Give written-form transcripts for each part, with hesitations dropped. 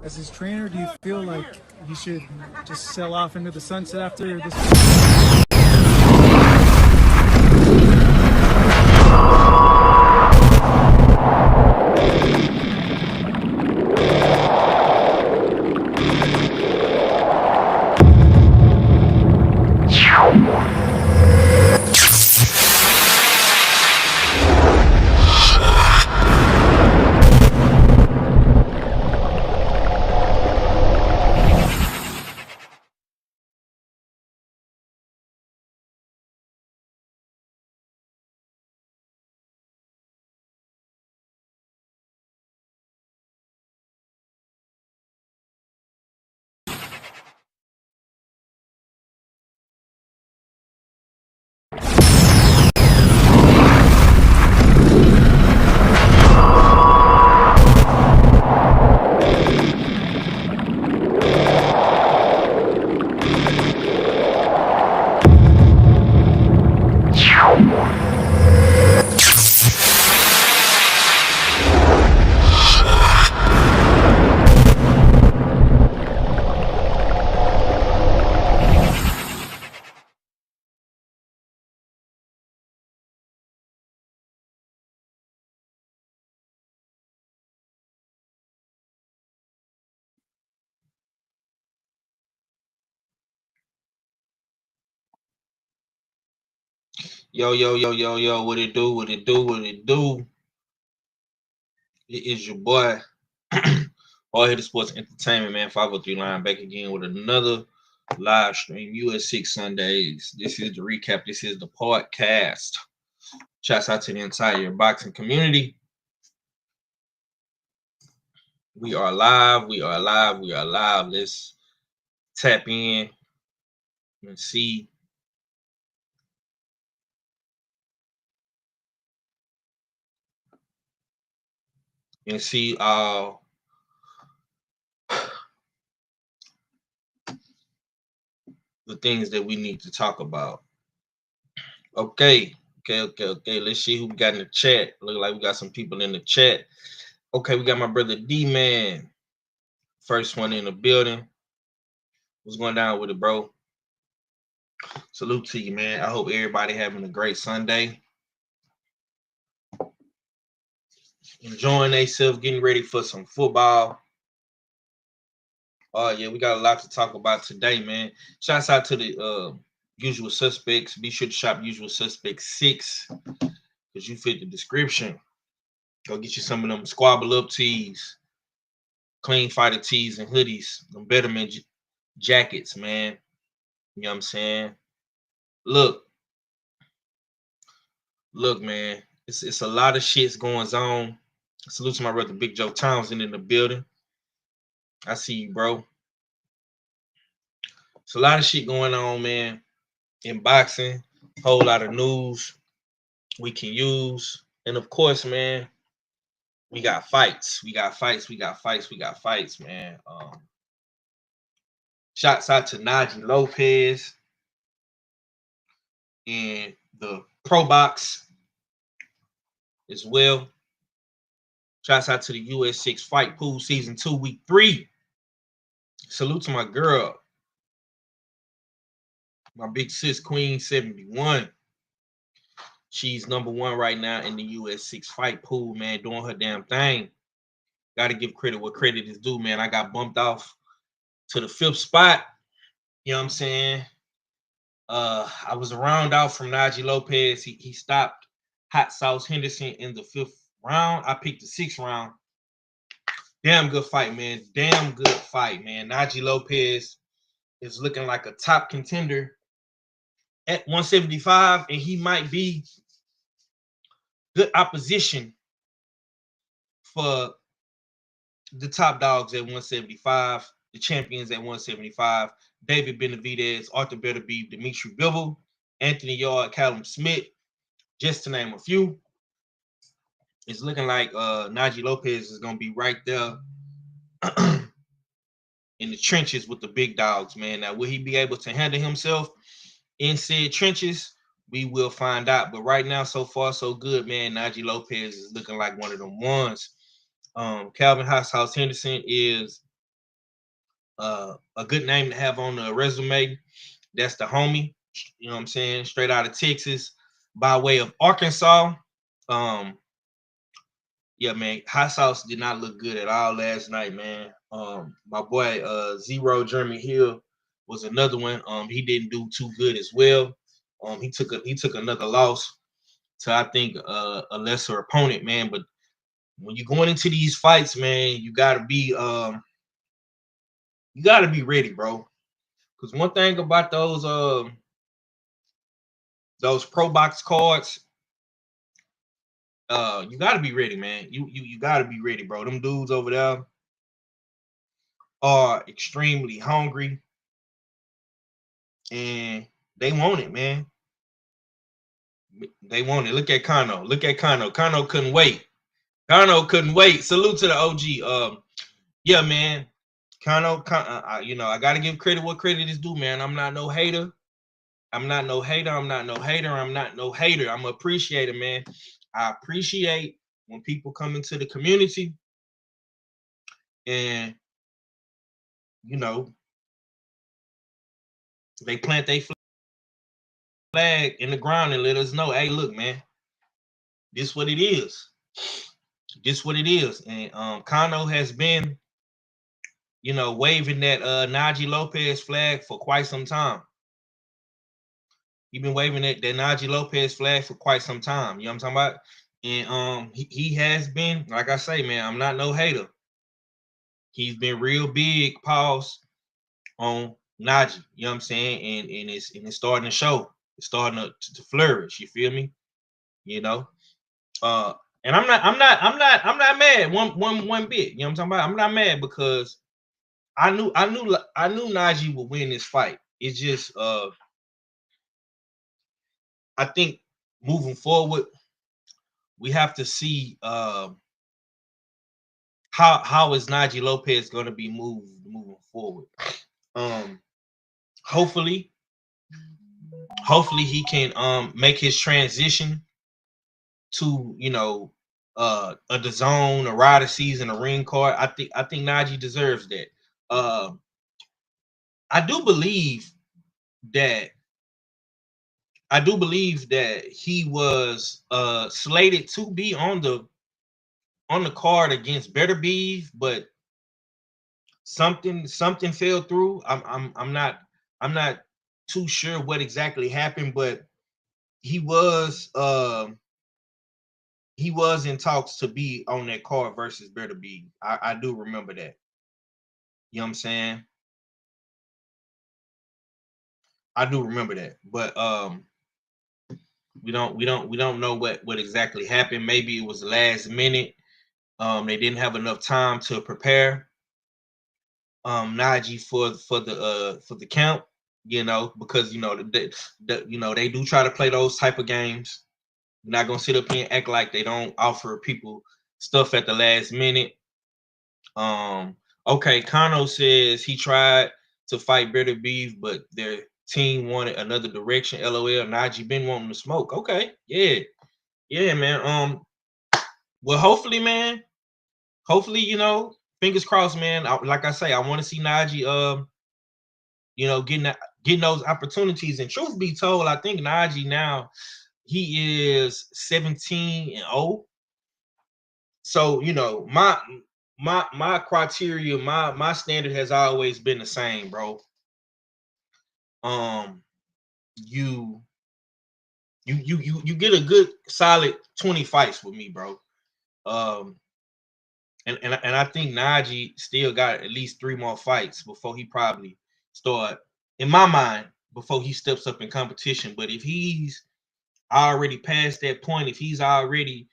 As his trainer, do you feel like he should just sail off into the sunset after this? Yo, what it do, what it do, what it do. It is your boy, All Hit Sports Entertainment, man. 503 line back again with another live stream, US6 Sundays. This is the recap. This is the podcast. Shouts out to the entire boxing community. We are live. We are live. We are live. Let's tap in and see. And see the things that we need to talk about. Okay. Let's see who we got in the chat. Look like we got some people in the chat. Okay, we got my brother D-Man. First one in the building. What's going down with it, bro? Salute to you, man. I hope everybody having a great Sunday. Enjoying themselves, getting ready for some football. Oh, yeah, we got a lot to talk about today, man. Shouts out to the Usual Suspects. Be sure to shop Usual Suspects 6 because you fit the description. Go get you some of them squabble up tees, clean fighter tees and hoodies, them Betterment jackets, man. You know what I'm saying? Look, man, it's a lot of shit's going on. Salute to my brother Big Joe Townsend in the building. I see you, bro. It's a lot of shit going on, man. In boxing, whole lot of news we can use. And of course, man, we got fights. We got fights, man. Shouts out to Najee Lopez and the Pro Box as well. Shouts out to the US6 Fight Pool Season 2, Week 3. Salute to my girl, my big sis, Queen 71. She's #1 right now in the US6 Fight Pool, man, doing her damn thing. Got to give credit what credit is due, man. I got bumped off to the 5th spot. You know what I'm saying? I was a round out from Najee Lopez. He stopped Hot Sauce Henderson in the 5th round. I picked the 6th round. Damn good fight, man. Damn good fight, man. Najee Lopez is looking like a top contender at 175, and he might be good opposition for the top dogs at 175, the champions at 175. David Benavidez, Arthur Beterbiev, Dimitri Bivol, Anthony Yard, Callum Smith, just to name a few. It's looking like Najee Lopez is going to be right there in the trenches with the big dogs, man. Now, will he be able to handle himself in said trenches? We will find out. But right now, so far, so good, man. Najee Lopez is looking like one of them ones. Kalvin Henderson is a good name to have on the resume. That's the homie, you know what I'm saying? Straight out of Texas by way of Arkansas. Yeah, man, Hot Sauce did not look good at all last night, man. My boy Zero Jeremy Hill was another one. He didn't do too good as well. He took another loss to, I think, a lesser opponent, man. But when you're going into these fights, man, you gotta be ready, bro. Because one thing about those pro box cards, you gotta be ready, man. You gotta be ready, bro. Them dudes over there are extremely hungry, and they want it, man. They want it. Look at Kano. Kano couldn't wait. Salute to the OG. Yeah, man. Kano, you know, I gotta give credit what credit is due, man. I'm not no hater. I'm no hater. I'm an appreciator, man. I appreciate when people come into the community and, you know, they plant their flag in the ground and let us know, hey, look, man, this what it is. And Kano has been, you know, waving that Najee Lopez flag for quite some time. He's been waving that Najee Lopez flag for quite some time. You know what I'm talking about? And he has been, like I say, man, I'm not no hater. He's been real big, pause, on Najee. You know what I'm saying? And it's starting to show. It's starting to flourish. You feel me? You know? And I'm not mad one bit. You know what I'm talking about? I'm not mad because I knew Najee would win this fight. It's just I think moving forward, we have to see how is Najee Lopez going to be moving forward. Hopefully he can make his transition to, you know, a DAZN, a Rider Season, a ring card. I think Najee deserves that. I do believe that he was slated to be on the card against Beterbiev, but something fell through. I'm not too sure what exactly happened, but he was in talks to be on that card versus Beterbiev. I do remember that. You know what I'm saying? I do remember that, but we don't know what exactly happened. Maybe it was last minute. They didn't have enough time to prepare Najee for the count, because they do try to play those type of games. You're not gonna sit up here and act like they don't offer people stuff at the last minute. Okay, Kano says he tried to fight Bitter Beef, but their team wanted another direction. LOL. Najee been wanting to smoke. Okay, yeah, man. Well, hopefully, man. Hopefully, fingers crossed, man. Like I say, I want to see Najee, getting those opportunities. And truth be told, I think Najee now he is 17-0. So my criteria, my standard has always been the same, bro. You get a good solid 20 fights with me, bro. And I think Najee still got at least 3 more fights before he probably start, in my mind, before he steps up in competition. But if he's already past that point, if he's already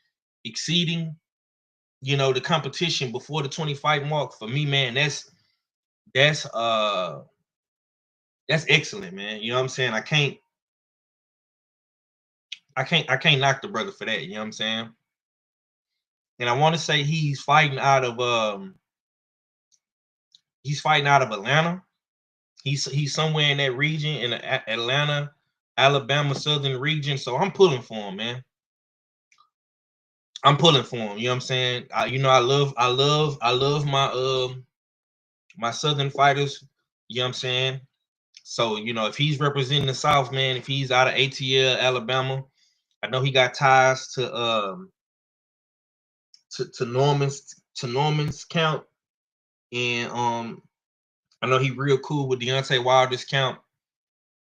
exceeding, the competition before the 20 fight mark, for me, man, that's excellent, man. You know what I'm saying? I can't knock the brother for that. You know what I'm saying? And I want to say he's fighting out of Atlanta. He's somewhere in that region, in the Atlanta, Alabama, southern region. So I'm pulling for him, man. I'm pulling for him. You know what I'm saying? I love my southern fighters. You know what I'm saying? So, if he's representing the South, man, if he's out of ATL, Alabama, I know he got ties to Norman's count. And I know he real cool with Deontay Wilder's count.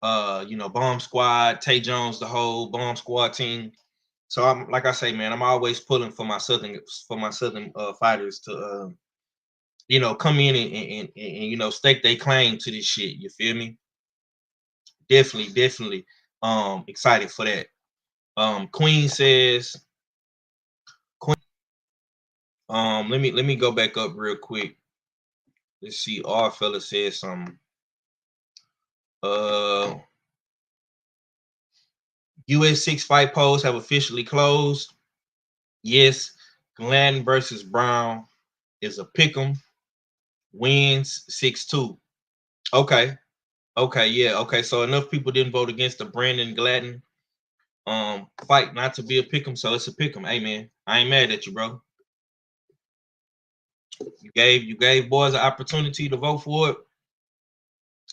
Bomb Squad, Tay Jones, the whole Bomb Squad team. So I'm, like I say, man, I'm always pulling for my southern fighters to come in and stake their claim to this shit. You feel me? Definitely excited for that. Queen says, let me go back up real quick. Let's see. Our fella says something. US6 fight polls have officially closed. Yes, Glenn versus Brown is a pick'em. Wins 6-2. Okay. Yeah. Okay. So enough people didn't vote against the Brandon Gladden fight not to be a pick'em. So it's a pick'em. Hey man, I ain't mad at you, bro. You gave boys an opportunity to vote for it.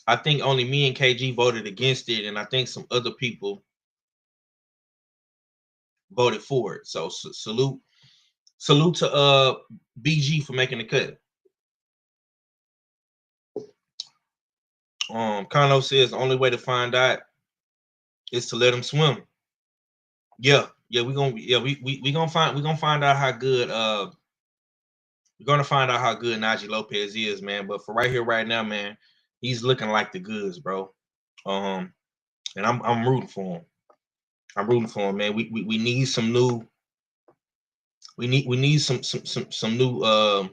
I think only me and KG voted against it, and I think some other people voted for it. So salute to BG for making the cut. Kano says the only way to find out is to let him swim. Yeah, we gonna find out how good we're gonna find out how good Najee Lopez is, man. But for right here, right now, man, he's looking like the goods, bro. And I'm rooting for him. I'm rooting for him, man. We need some new. We need some new.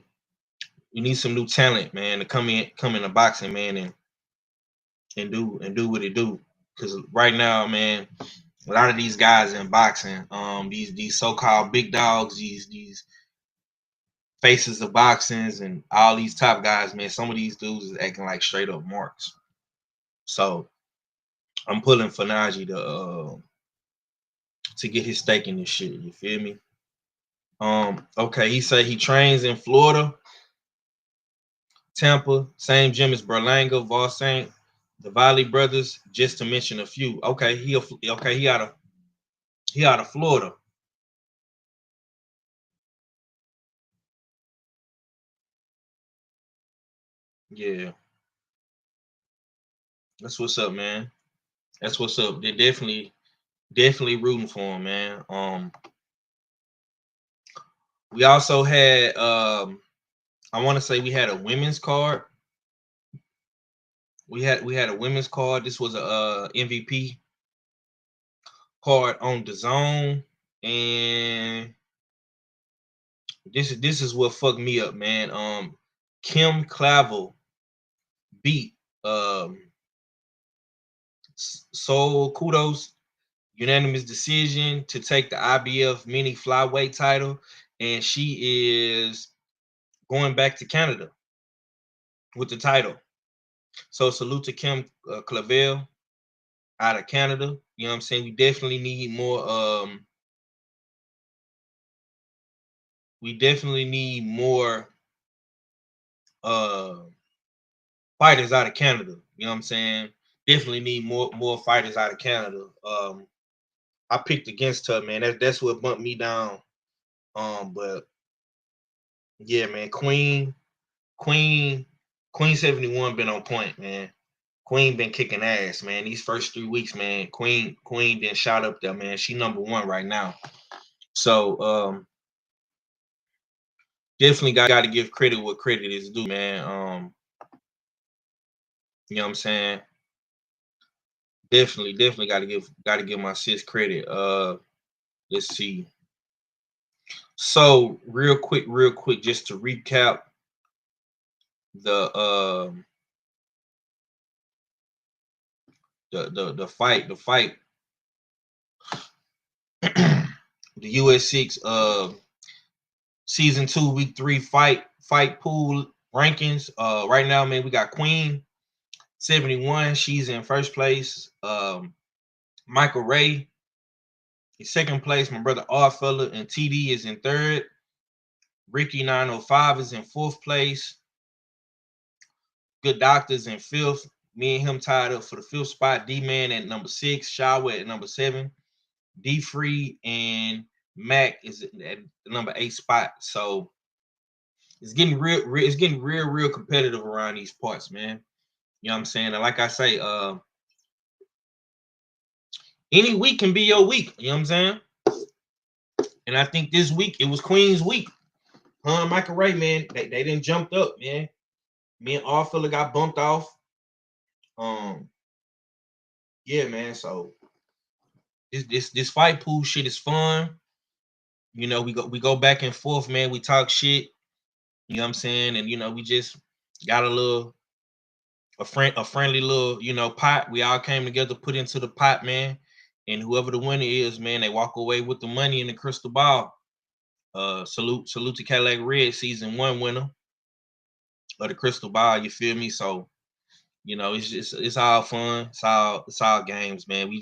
We need some new talent, man, to come in the boxing, man, and do what it do. Because right now, man, a lot of these guys in boxing, these so-called big dogs, these faces of boxing and all these top guys, man, some of these dudes is acting like straight up marks. So I'm pulling for Najee to get his stake in this shit. You feel me? Okay, he said he trains in Florida, Tampa, same gym as Berlanga, Volsaint, the Valley brothers, just to mention a few. Okay, he out of Florida. Yeah. That's what's up, man. That's what's up. They're definitely rooting for him, man. We also had I want to say we had a women's card. We had a women's card. This was a MVP card on the zone, and this is what fucked me up, man. Kim Clavel beat so kudos, unanimous decision to take the IBF mini flyweight title, and she is going back to Canada with the title. So salute to Kim Clavel out of Canada. You know what I'm saying? We definitely need more. We definitely need more fighters out of Canada. You know what I'm saying? Definitely need more fighters out of Canada. I picked against her, man. That's what bumped me down. But yeah, man, Queen 71 been on point, man. Queen been kicking ass, man. These first 3 weeks, man. Queen been shot up there, man. She #1 right now. So definitely got to give credit what credit is due, man. You know what I'm saying? Definitely got to give my sis credit. Let's see. So real quick, just to recap the fight, the US6 season 2 week 3 fight pool rankings. Right now, man, we got Queen 71. She's in first place. Michael Ray in second place. My brother Oddfella and TD is in third. Ricky 905 is in fourth place. Good Doctors in fifth. Me and him tied up for the fifth spot. D-Man at number 6. Shower at number 7. D-Free and Mac is at the number 8 spot. So it's getting real competitive around these parts, man. You know what I'm saying? And like I say, any week can be your week. You know what I'm saying? And I think this week it was Queen's week. Michael Ray, man, they didn't jumped up, man. Me and Arthur got bumped off. Yeah, man. So this fight pool shit is fun. You know, we go back and forth, man. We talk shit. You know what I'm saying? And you know, we just got a friendly little, you know, pot. We all came together, put into the pot, man. And whoever the winner is, man, they walk away with the money in the crystal ball. Salute to Cadillac Red, season 1 winner of the crystal ball. You feel me? So, you know, it's all fun. It's all games, man. We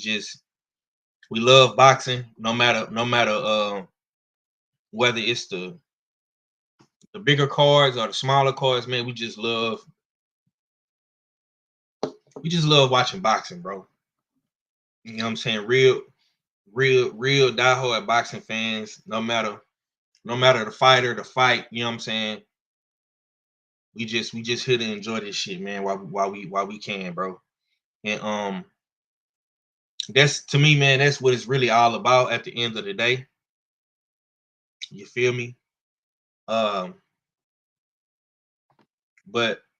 love boxing, no matter whether it's the bigger cards or the smaller cards, man. We just love watching boxing, bro. You know what I'm saying? Real diehard boxing fans, no matter the fighter, the fight, you know what I'm saying? We just here to enjoy this shit, man, while we can, bro. And that's, to me, man, that's what it's really all about at the end of the day. You feel me? But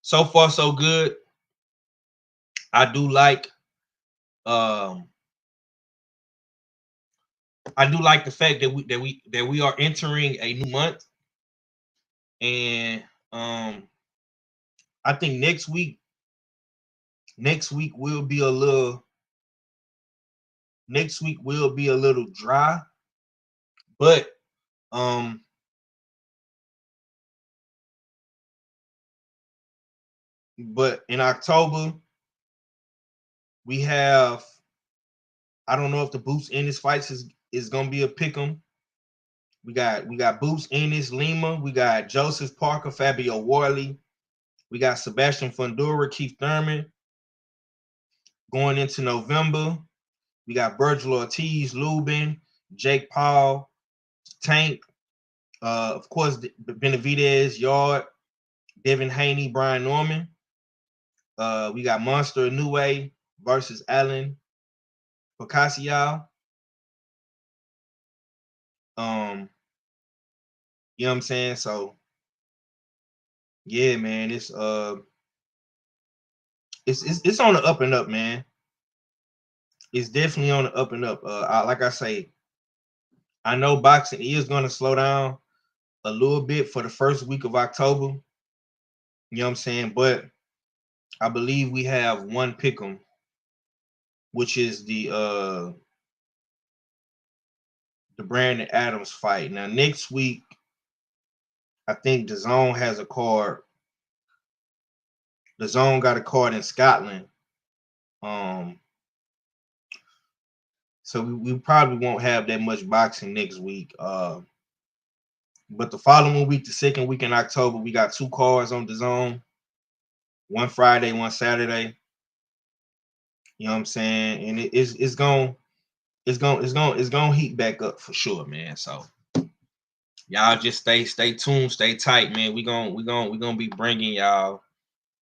so far so good. I do like the fact that we are entering a new month. And I think next week will be a little dry, but in October we have, I don't know if the Boots Ennis fights is gonna be a pick 'em. We got Boots Ennis, Lima. We got Joseph Parker, Fabio Warley. We got Sebastian Fundora, Keith Thurman. Going into November, we got Virgil Ortiz, Lubin, Jake Paul, Tank, of course, Benavidez, Yard, Devin Haney, Brian Norman. We got Monster Inoue versus Alan Pacquiao. You know what I'm saying? So yeah, man, it's on the up and up, man. It's definitely on the up and up. Like I say, I know boxing is gonna slow down a little bit for the first week of October. You know what I'm saying? But I believe we have one pick'em, which is the Brandon Adams fight. Now next week, I think the Zone has a card. The Zone got a card in Scotland. So we probably won't have that much boxing next week. But the following week, the second week in October, we got two cards on the Zone. One Friday, one Saturday. You know what I'm saying? And it's gonna heat back up for sure, man. So y'all just stay tuned, stay tight, man. We gonna be bringing y'all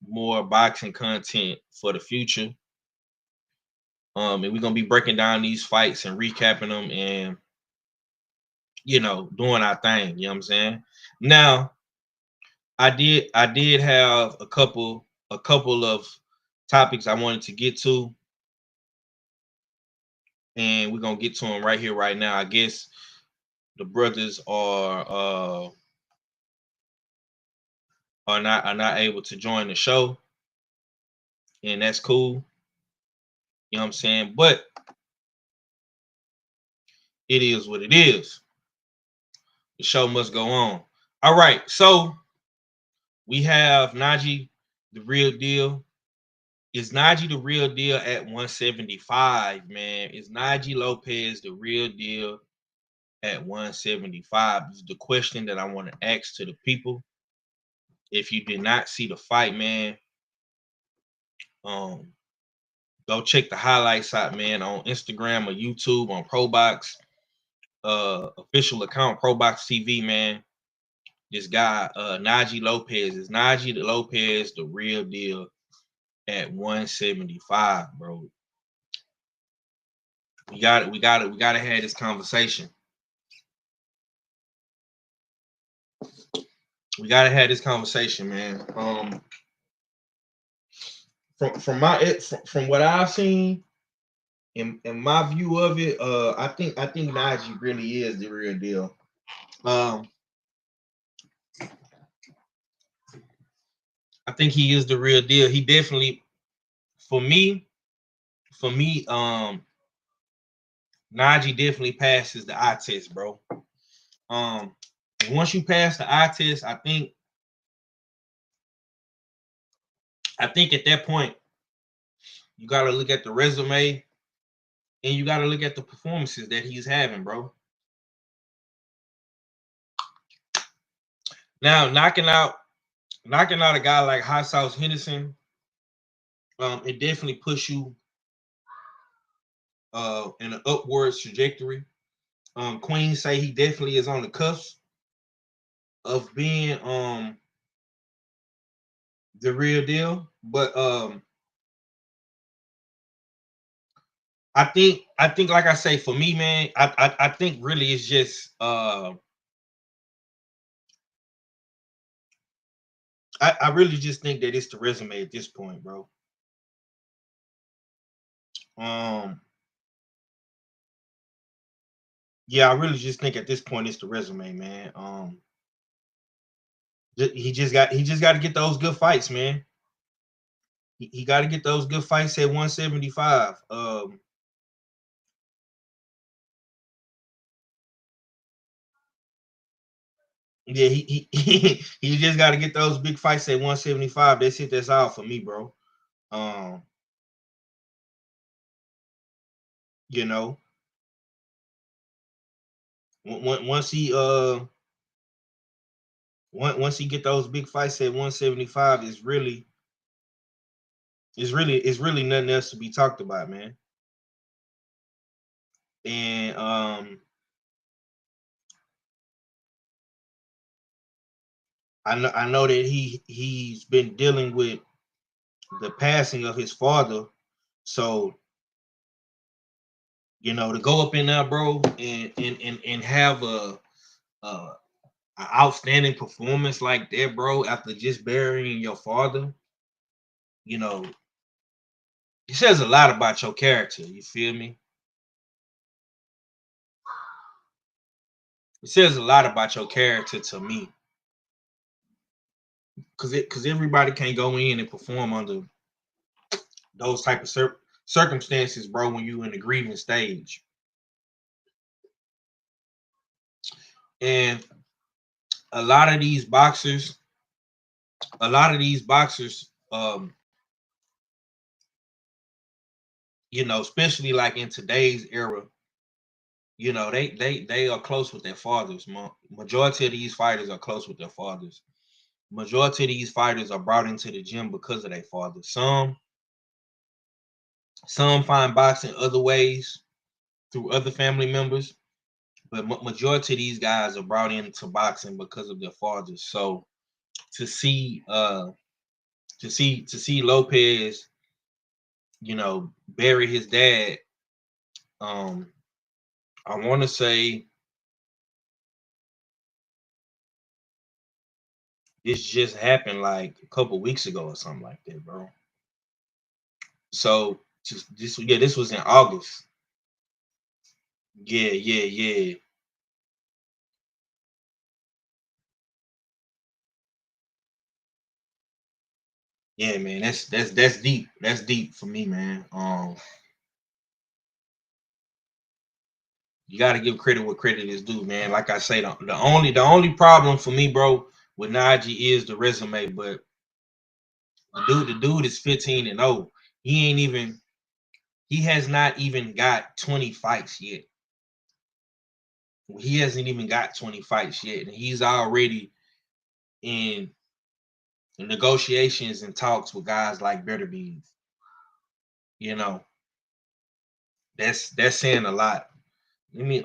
more boxing content for the future. And we're gonna be breaking down these fights and recapping them and doing our thing. You know what I'm saying? Now, I did have a couple of topics I wanted to get to, and we're gonna get to them right here, right now. I guess the brothers are not able to join the show, and that's cool. You know what I'm saying? But it is what it is. The show must go on. All right, so we have Najee, the real deal. Is Najee the real deal at 175, man? Is Najee Lopez the real deal at 175? Is the question that I want to ask to the people. If you did not see the fight, man, go check the highlights out, man, on Instagram or YouTube on ProBox official account, ProBox TV, man. This guy, Najee Lopez, is Najee Lopez the real deal at 175, bro? We gotta have this conversation. We gotta have this conversation, man. From what I've seen, in my view of it, I think Najee really is the real deal. I think he is the real deal. He definitely, for me, Najee definitely passes the eye test, bro. Once you pass the eye test, I think at that point, you gotta look at the resume and you gotta look at the performances that he's having, bro. Now, knocking out a guy like Hot Sauce Henderson, it definitely puts you in an upwards trajectory. Queen say he definitely is on the cusp of being the real deal, but I think like I say, for me, man, I think really it's just I really just think that it's the resume at this point, bro. Yeah, I really just think at this point it's the resume, man. He just got to get those good fights, man. He got to get those good fights at 175. Yeah, he just got to get those big fights at 175. That's it. That's all for me, bro. You know, once he once he get those big fights at 175, it's really nothing else to be talked about, man. And I know that he's been dealing with the passing of his father, so to go up in there, bro, and have an outstanding performance like that, bro, after just burying your father, you know, It says a lot about your character. You feel me? It says a lot about your character to me. Cause everybody can't go in and perform under those type of circumstances, bro, when you in the grieving stage. And a lot of these boxers, especially like in today's era, they are close with their fathers. Majority of these fighters are close with their fathers. Majority of these fighters are brought into the gym because of their fathers. Some find boxing other ways through other family members, but majority of these guys are brought into boxing because of their fathers. So to see Lopez, bury his dad, I want to say this just happened like a couple weeks ago or something like that, bro. So this was in August. Yeah. Yeah, man, that's deep. That's deep for me, man. You got to give credit what credit is due, man. Like I say, the only problem for me, bro, with Najee is the resume. But the dude is 15-0. He has not even got 20 fights yet. He hasn't even got 20 fights yet, and he's already in negotiations and talks with guys like Beterbiev. You know, that's saying a lot. Let me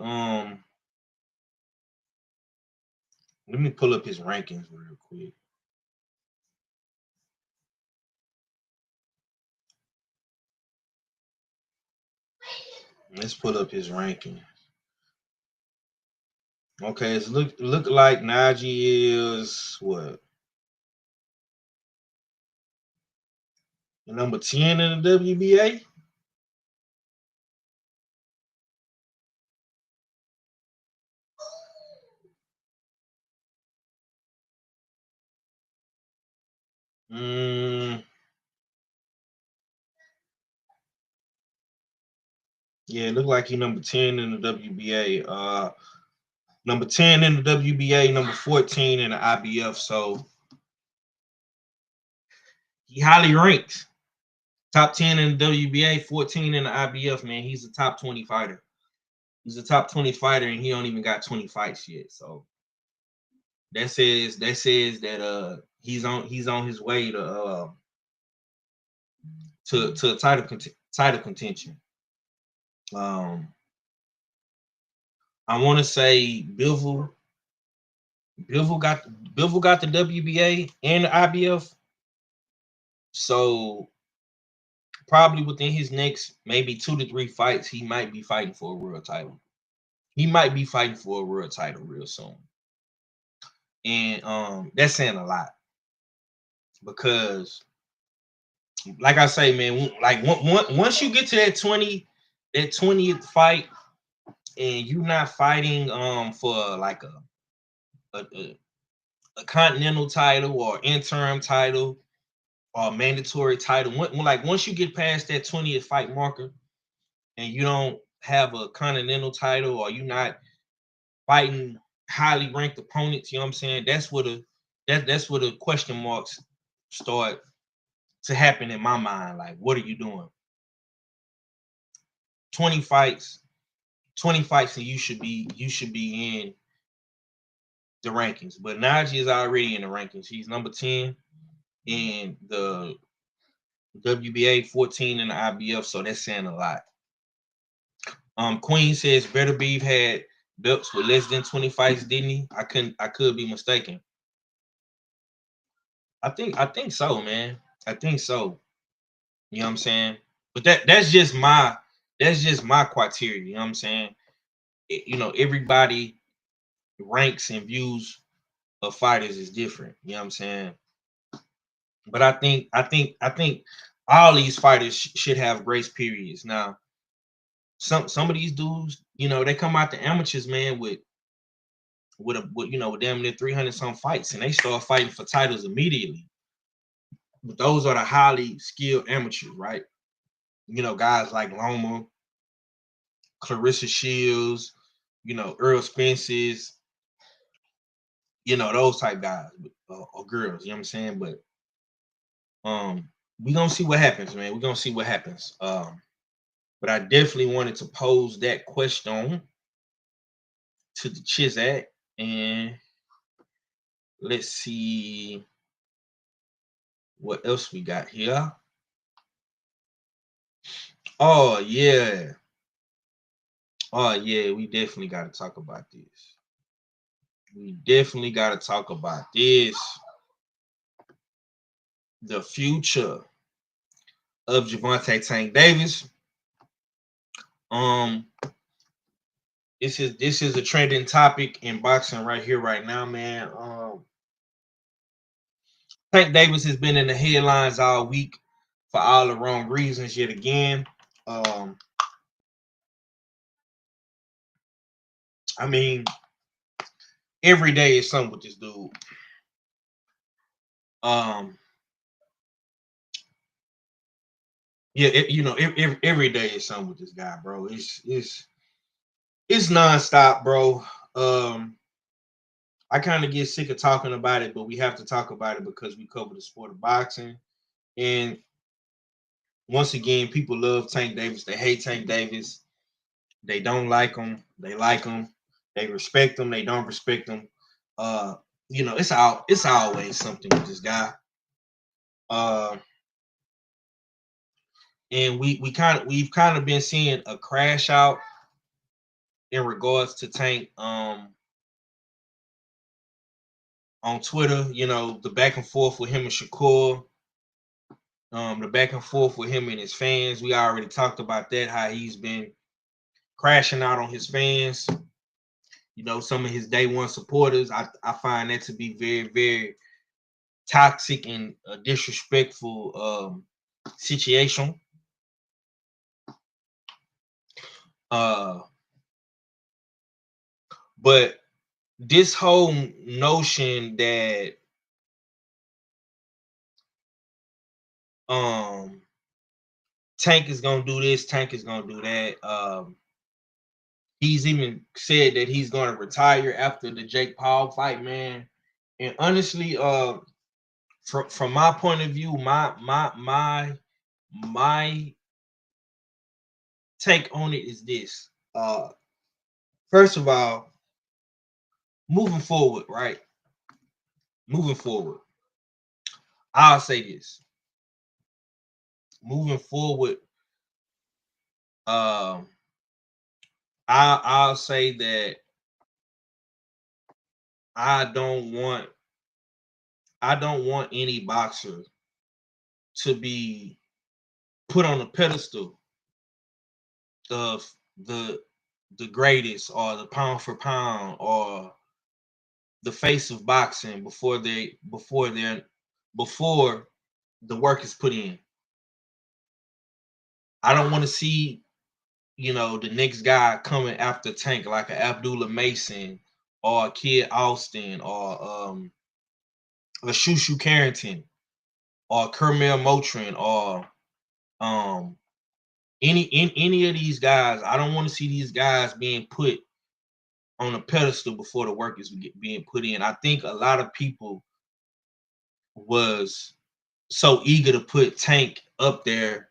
pull up his rankings real quick. Let's pull up his ranking. Okay, it's look like Najee is what, number 10 in the WBA. Yeah, it look like he number 10 in the WBA. Number 10 in the WBA, number 14 in the IBF. So he highly ranked. Top 10 in the WBA, 14 in the IBF, man. He's a top 20 fighter. He's a top 20 fighter, and he don't even got 20 fights yet. So that says that he's on his way to title contention. I want to say Bivol got the WBA and the IBF. So probably within his next maybe 2 to 3 fights, he might be fighting for a world title. He might be fighting for a world title real soon. And that's saying a lot, because like I say, man, like once you get to that 20th fight, and you're not fighting for like a continental title or interim title or mandatory title, once you get past that 20th fight marker and you don't have a continental title, or you're not fighting highly ranked opponents, you know what I'm saying? That's where the question marks start to happen in my mind. Like, what are you doing? 20 fights, and you should be in the rankings. But Najee is already in the rankings. He's number 10 in the WBA, 14 in the IBF, so that's saying a lot. Queen says Beterbiev had belts with less than 20 fights, didn't he? I could be mistaken. I think so, man. I think so. You know what I'm saying? But that's just my criteria. You know what I'm saying? Everybody ranks and views of fighters is different. You know what I'm saying? But I think all these fighters should have grace periods. Now, some of these dudes, they come out the amateurs, man, with damn near 300 some fights, and they start fighting for titles immediately. But those are the highly skilled amateurs, right? Guys like Loma, Clarissa Shields, Earl Spence's, those type guys or girls, you know what I'm saying? But we're gonna see what happens, man. We're gonna see what happens. But I definitely wanted to pose that question to the Chizak, and let's see what else we got here. Oh yeah, we definitely got to talk about this. We definitely got to talk about this. The future of Gervonta Tank Davis. This is a trending topic in boxing right here, right now, man. Tank Davis has been in the headlines all week for all the wrong reasons yet again. I mean, every day is something with this dude. Every day is something with this guy, bro. It's nonstop, bro. I kind of get sick of talking about it, but we have to talk about it because we cover the sport of boxing. And once again, people love Tank Davis. They hate Tank Davis. They don't like him. They like him. They respect him. They don't respect him. It's always something with this guy. And we've kind of been seeing a crash out in regards to Tank on Twitter. The back and forth with him and Shakur. The back and forth with him and his fans. We already talked about that, how he's been crashing out on his fans. Some of his day one supporters. I find that to be very, very toxic and disrespectful situation. But this whole notion that Tank is gonna do this, Tank is gonna do that. He's even said that he's gonna retire after the Jake Paul fight, man. And honestly, from my point of view, my take on it is this. First of all, moving forward, right? Moving forward, I'll say this. Moving forward, I'll say that I don't want any boxer to be put on a pedestal of the greatest or the pound for pound or the face of boxing before the work is put in. I don't want to see, the next guy coming after Tank like a Abdullah Mason or a Kid Austin or a Shushu Carrington or Kermel Motrin or any of these guys. I don't want to see these guys being put on a pedestal before the work is being put in. I think a lot of people was so eager to put Tank up there,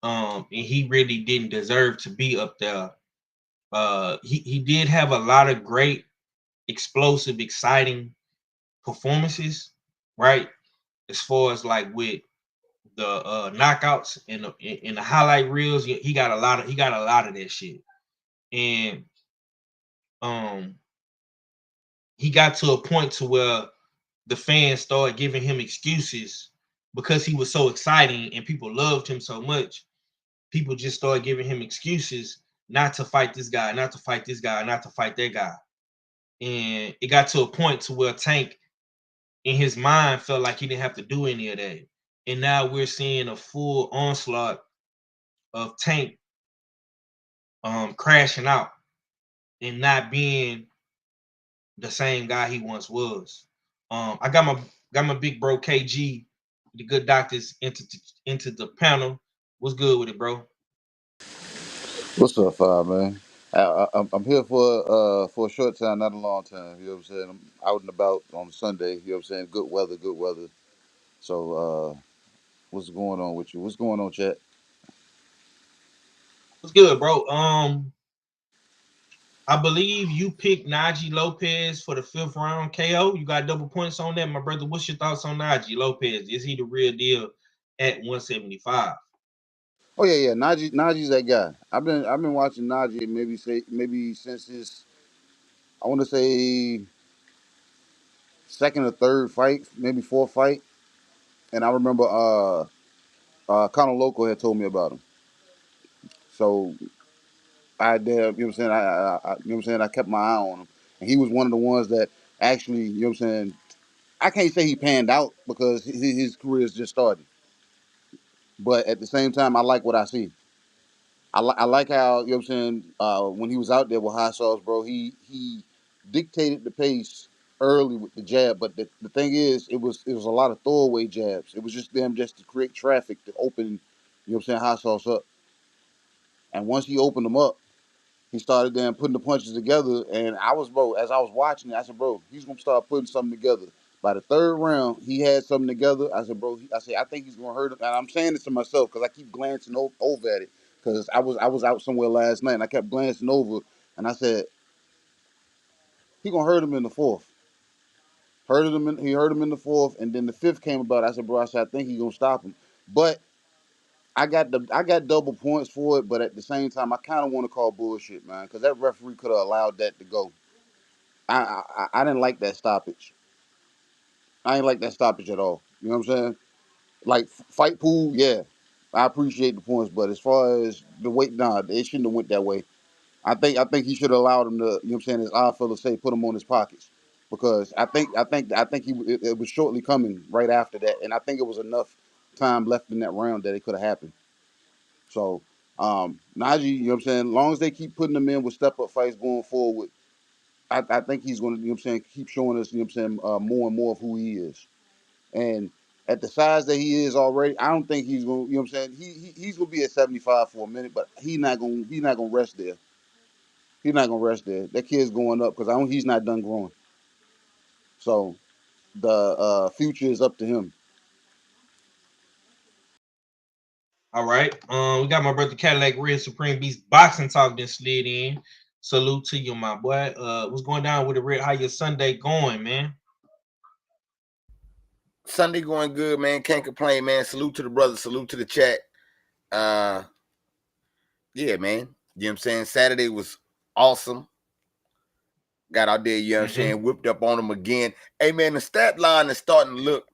and he really didn't deserve to be up there. He did have a lot of great, explosive, exciting performances, right? As far as like with the knockouts and the highlight reels, he got a lot of that shit. And he got to a point to where the fans started giving him excuses because he was so exciting and people loved him so much. People just started giving him excuses not to fight this guy, not to fight this guy, not to fight that guy. And it got to a point to where Tank, in his mind, felt like he didn't have to do any of that. and now we're seeing a full onslaught of Tank crashing out and not being the same guy he once was. I got my big bro KG, the good doctors into the panel. What's good with it, bro? What's up, man? I'm here for a short time, not a long time. You know what I'm saying? I'm out and about on Sunday. You know what I'm saying? Good weather, good weather. So, what's going on with you? What's going on, chat? What's good, bro? I believe you picked Najee Lopez for the 5th round KO. You got double points on that, my brother. What's your thoughts on Najee Lopez? Is he the real deal at 175? Oh yeah. Najee's that guy. I've been watching Najee maybe since his, I want to say, second or third fight, maybe fourth fight. And I remember Conor Loco had told me about him. So I did, you know what I'm saying? You know what I'm saying? I kept my eye on him, and he was one of the ones that actually, you know what I'm saying? I can't say he panned out because his career is just starting, but at the same time, I like what I see. I like how, you know what I'm saying, when he was out there with hot sauce, bro, he dictated the pace early with the jab. But the thing is, it was a lot of throwaway jabs. It was just them just to create traffic to open, you know what I'm saying, hot sauce up. And once he opened them up, he started then putting the punches together, and bro, as I was watching it, I said, bro, he's gonna start putting something together. By the third round, he had something together. I said, bro, I think he's gonna hurt him. And I'm saying this to myself because I keep glancing over at it because I was out somewhere last night and I kept glancing over, and I said he gonna hurt him in the fourth. He hurt him in the fourth, and then the fifth came about. I said, bro, I think he's gonna stop him, but. I got double points for it, but at the same time, I kind of want to call bullshit, man, because that referee could have allowed that to go. I didn't like that stoppage. I ain't like that stoppage at all. You know what I'm saying? Like fight pool, yeah, I appreciate the points, but as far as the weight, nah, it shouldn't have went that way. I think he should have allowed him to, you know what I'm saying, as odd fellow say, put him on his pockets, because I think it was shortly coming right after that, and I think it was enough time left in that round that it could have happened. So, Najee, you know what I'm saying, as long as they keep putting him in with step up fights going forward, I think he's going to, you know what I'm saying, keep showing us, you know what I'm saying, more and more of who he is. And at the size that he is already, I don't think he's going to, you know what I'm saying, he's going to be at 75 for a minute, but he's not going to rest there. He's not going to rest there. That kid's going up because he's not done growing. So the future is up to him. All right. We got my brother Cadillac Red Supreme Beast Boxing Talk then slid in. Salute to you, my boy. What's going down with the Red? How your Sunday going, man? Sunday going good, man. Can't complain, man. Salute to the brothers. Salute to the chat. Yeah, man. You know what I'm saying? Saturday was awesome. Got out there, you know what I'm saying? Whipped up on them again. Hey, man, the stat line is starting to look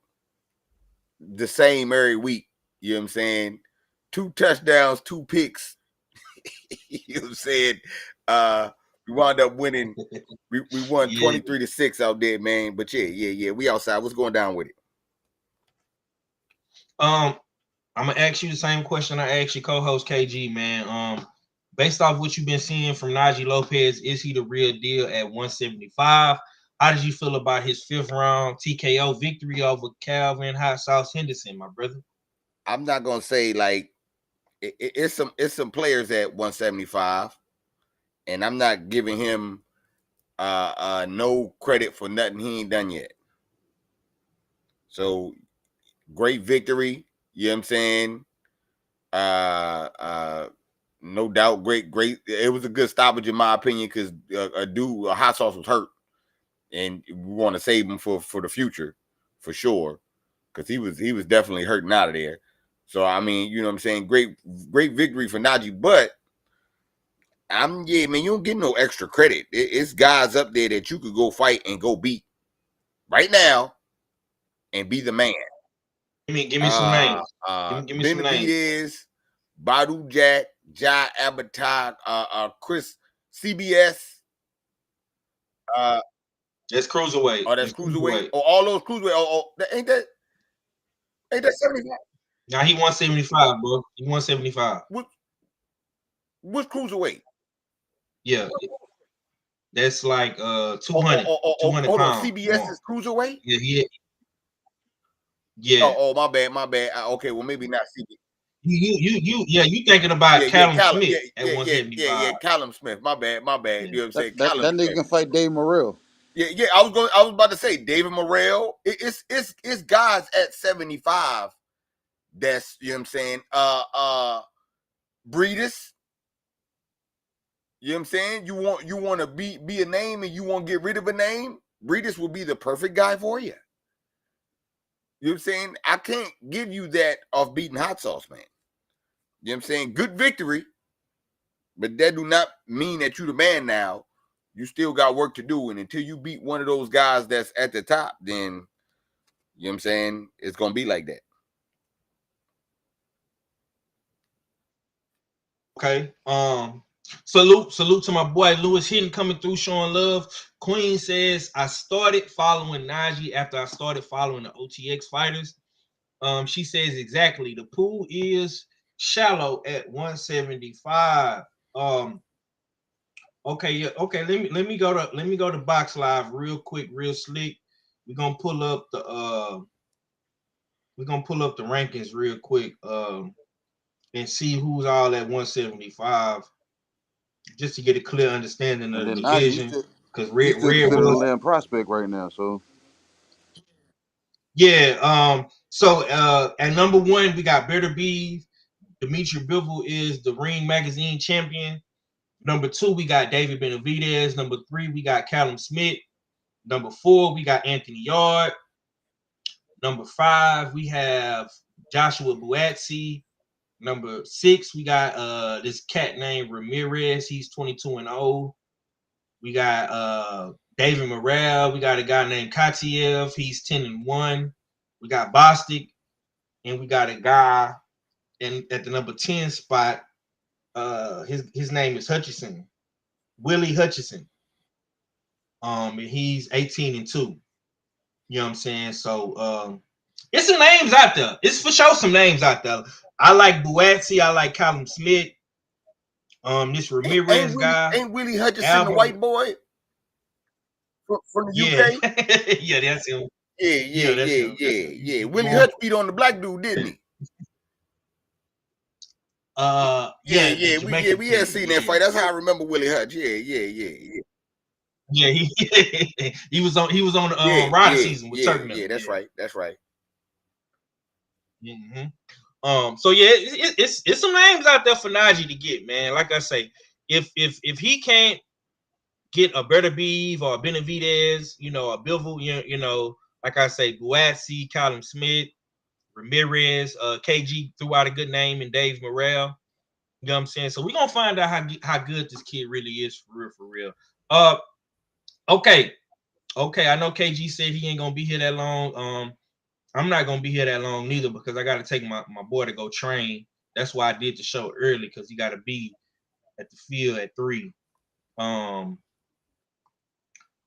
the same every week. You know what I'm saying? 2 touchdowns, 2 picks. You know what I'm saying? We wound up winning. We won 23-6 out there, man. But yeah. We outside. What's going down with it? I'm gonna ask you the same question I asked your co-host KG, man. Based off what you've been seeing from Najee Lopez, is he the real deal at 175? How did you feel about his 5th round TKO victory over Kalvin Hot Sauce Henderson, my brother? I'm not gonna say like it's some players at 175, and I'm not giving him no credit for nothing he ain't done yet. So great victory, you know what I'm saying? No doubt, great. It was a good stoppage in my opinion because a hot sauce was hurt, and we want to save him for the future, for sure, because he was definitely hurting out of there. So I mean, you know what I'm saying? Great victory for Najee, but man, you don't get no extra credit. It's guys up there that you could go fight and go beat right now and be the man. Give me some names. Give me some names. Benavidez, Badu Jack, Jai Abatai, Chris CBS. That's cruiserweight. That's cruiserweight. Or all those cruiserweight. Ain't that? Ain't that 75? Now he 175, bro. He 175. What's cruiserweight? Yeah, that's like 200, Oh, 200 hold on. pounds CBS more. is cruiserweight? Yeah, yeah. Oh, my bad, my bad. Okay, well maybe not CBS. You thinking about Callum Callum. Smith at 175. Callum Smith. My bad, my bad. Yeah. You know what I'm saying? That Callum nigga Smith. can fight Dave Morrell. Yeah. I was about to say David Morrell. It's guys at 75. That's, you know what I'm saying. Breedis. You know what I'm saying? You want to be a name and you want to get rid of a name? Breedis will be the perfect guy for you. You know what I'm saying? I can't give you that off beating hot sauce, man. You know what I'm saying? Good victory, but that do not mean that you the man now. You still got work to do. And until you beat one of those guys that's at the top, then, you know what I'm saying, it's going to be like that. Okay. Salute to my boy Lewis Hidden coming through showing love. Queen says I started following Najee after I started following the OTX fighters. She says exactly the pool is shallow at 175. Okay, yeah, okay. Let me go to Box Live real quick, real slick. We're gonna pull up the rankings real quick and see who's all at 175 just to get a clear understanding And of then the Najee, division. Because he's Red still Red considered a was land prospect right now. So yeah. So at number one we got Better Beef. Dimitri Bivol is the Ring Magazine champion. Number two, we got David Benavidez. Number three, we got Callum Smith. Number four, we got Anthony Yard. Number five, we have Joshua Buatsi. Number six, we got this cat named Ramirez. He's 22-0. We got David Morrell. We got a guy named Katiev. He's 10-1. We got Bostic, and we got a guy at the number 10 spot. His name is Hutchison, Willie Hutchison. And he's 18-2. You know what I'm saying? So it's some names out there. It's for sure some names out there. I like Buatsi. I like Callum Smith. This Ramirez guy. Ain't Willie Hutchison the Albert. white boy from the Yeah. UK? Yeah, that's him. Yeah. That's him. Willie Hutch beat on the black dude, didn't he? Yeah, the We Jamaican had kid. seen that fight. That's how I remember Willie Hutch. Yeah. Yeah, he was on the Rider season with Turk. Yeah, that's right. That's right. Mm-hmm. So yeah, it's some names out there for Najee to get, man. Like I say, if he can't get a Better Beef or a Benavidez, a Bivol, like I say, Buatsi, Callum Smith, Ramirez, KG threw out a good name, and Dave Morrell. You know what I'm saying? So we're gonna find out how good this kid really is for real. Okay. I know KG said he ain't gonna be here that long. I'm not gonna be here that long neither because I gotta take my boy to go train. That's why I did the show early because he gotta be at the field at 3.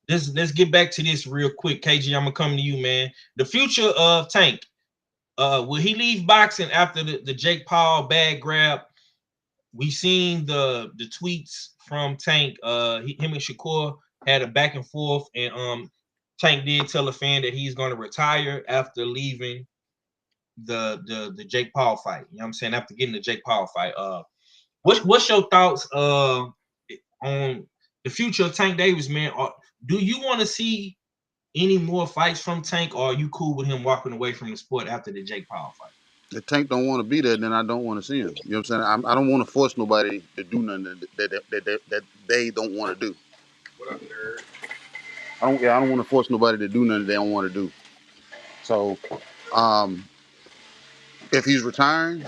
Let's get back to this real quick. KG, I'm gonna come to you, man. The future of Tank. Will he leave boxing after the Jake Paul bag grab? We seen the tweets from Tank. Him and Shakur had a back and forth, and Tank did tell a fan that he's gonna retire after leaving the Jake Paul fight. You know what I'm saying? After getting the Jake Paul fight. What's your thoughts on the future of Tank Davis, man? Do you want to see any more fights from Tank, or are you cool with him walking away from the sport after the Jake Paul fight? if Tank don't want to be there, then I don't want to see him. You know what I'm saying? I don't want to force nobody to do nothing that they don't want to do. What up, nerd? I don't want to force nobody to do nothing they don't want to do. So, if he's retiring,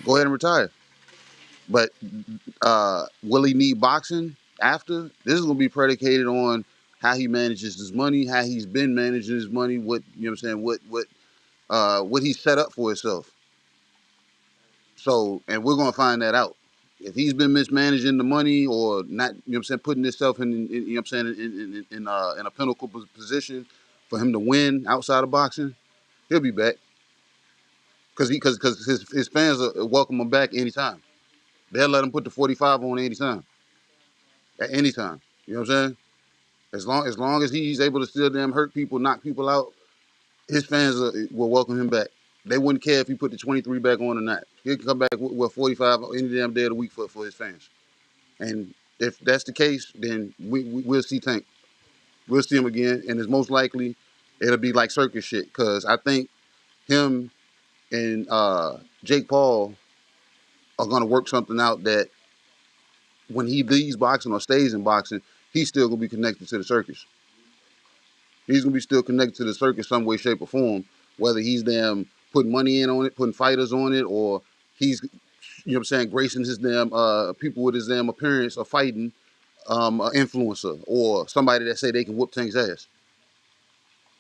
go ahead and retire. But will he need boxing after? This is going to be predicated on how he manages his money, how he's been managing his money, what you know what I'm saying, what he's set up for himself. So, and we're going to find that out. If he's been mismanaging the money or not, you know what I'm saying, putting himself in you know what I'm saying, in a pinnacle position for him to win outside of boxing, he'll be back. because his fans welcome him back anytime. They'll let him put the 45 on anytime, at any time. You know what I'm saying? As long as he's able to still damn hurt people, knock people out, his fans will welcome him back. They wouldn't care if he put the 23 back on or not. He can come back with 45 any damn day of the week for his fans. And if that's the case, then we'll see Tank. We'll see him again, and it's most likely it'll be like circus shit. Because I think him and Jake Paul are gonna work something out that when he leaves boxing or stays in boxing, he's still gonna be connected to the circus. He's gonna be still connected to the circus some way, shape, or form. Whether he's damn putting money in on it, putting fighters on it, or he's, you know what I'm saying, gracing his damn people with his damn appearance of fighting, an influencer or somebody that say they can whoop Tank's ass.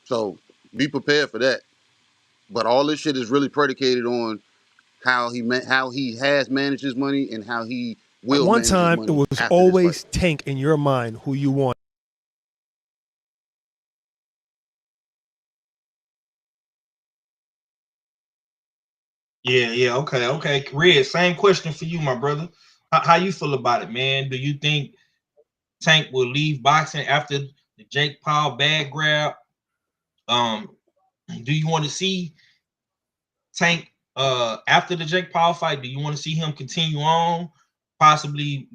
So be prepared for that. But all this shit is really predicated on how he has managed his money and how he will At one manage his time, money it was after always this fight. Tank in your mind who you want. Yeah, okay. Red, same question for you, my brother. How you feel about it, man? Do you think Tank will leave boxing after the Jake Paul bag grab? Do you want to see Tank after the Jake Paul fight? Do you want to see him continue on, possibly,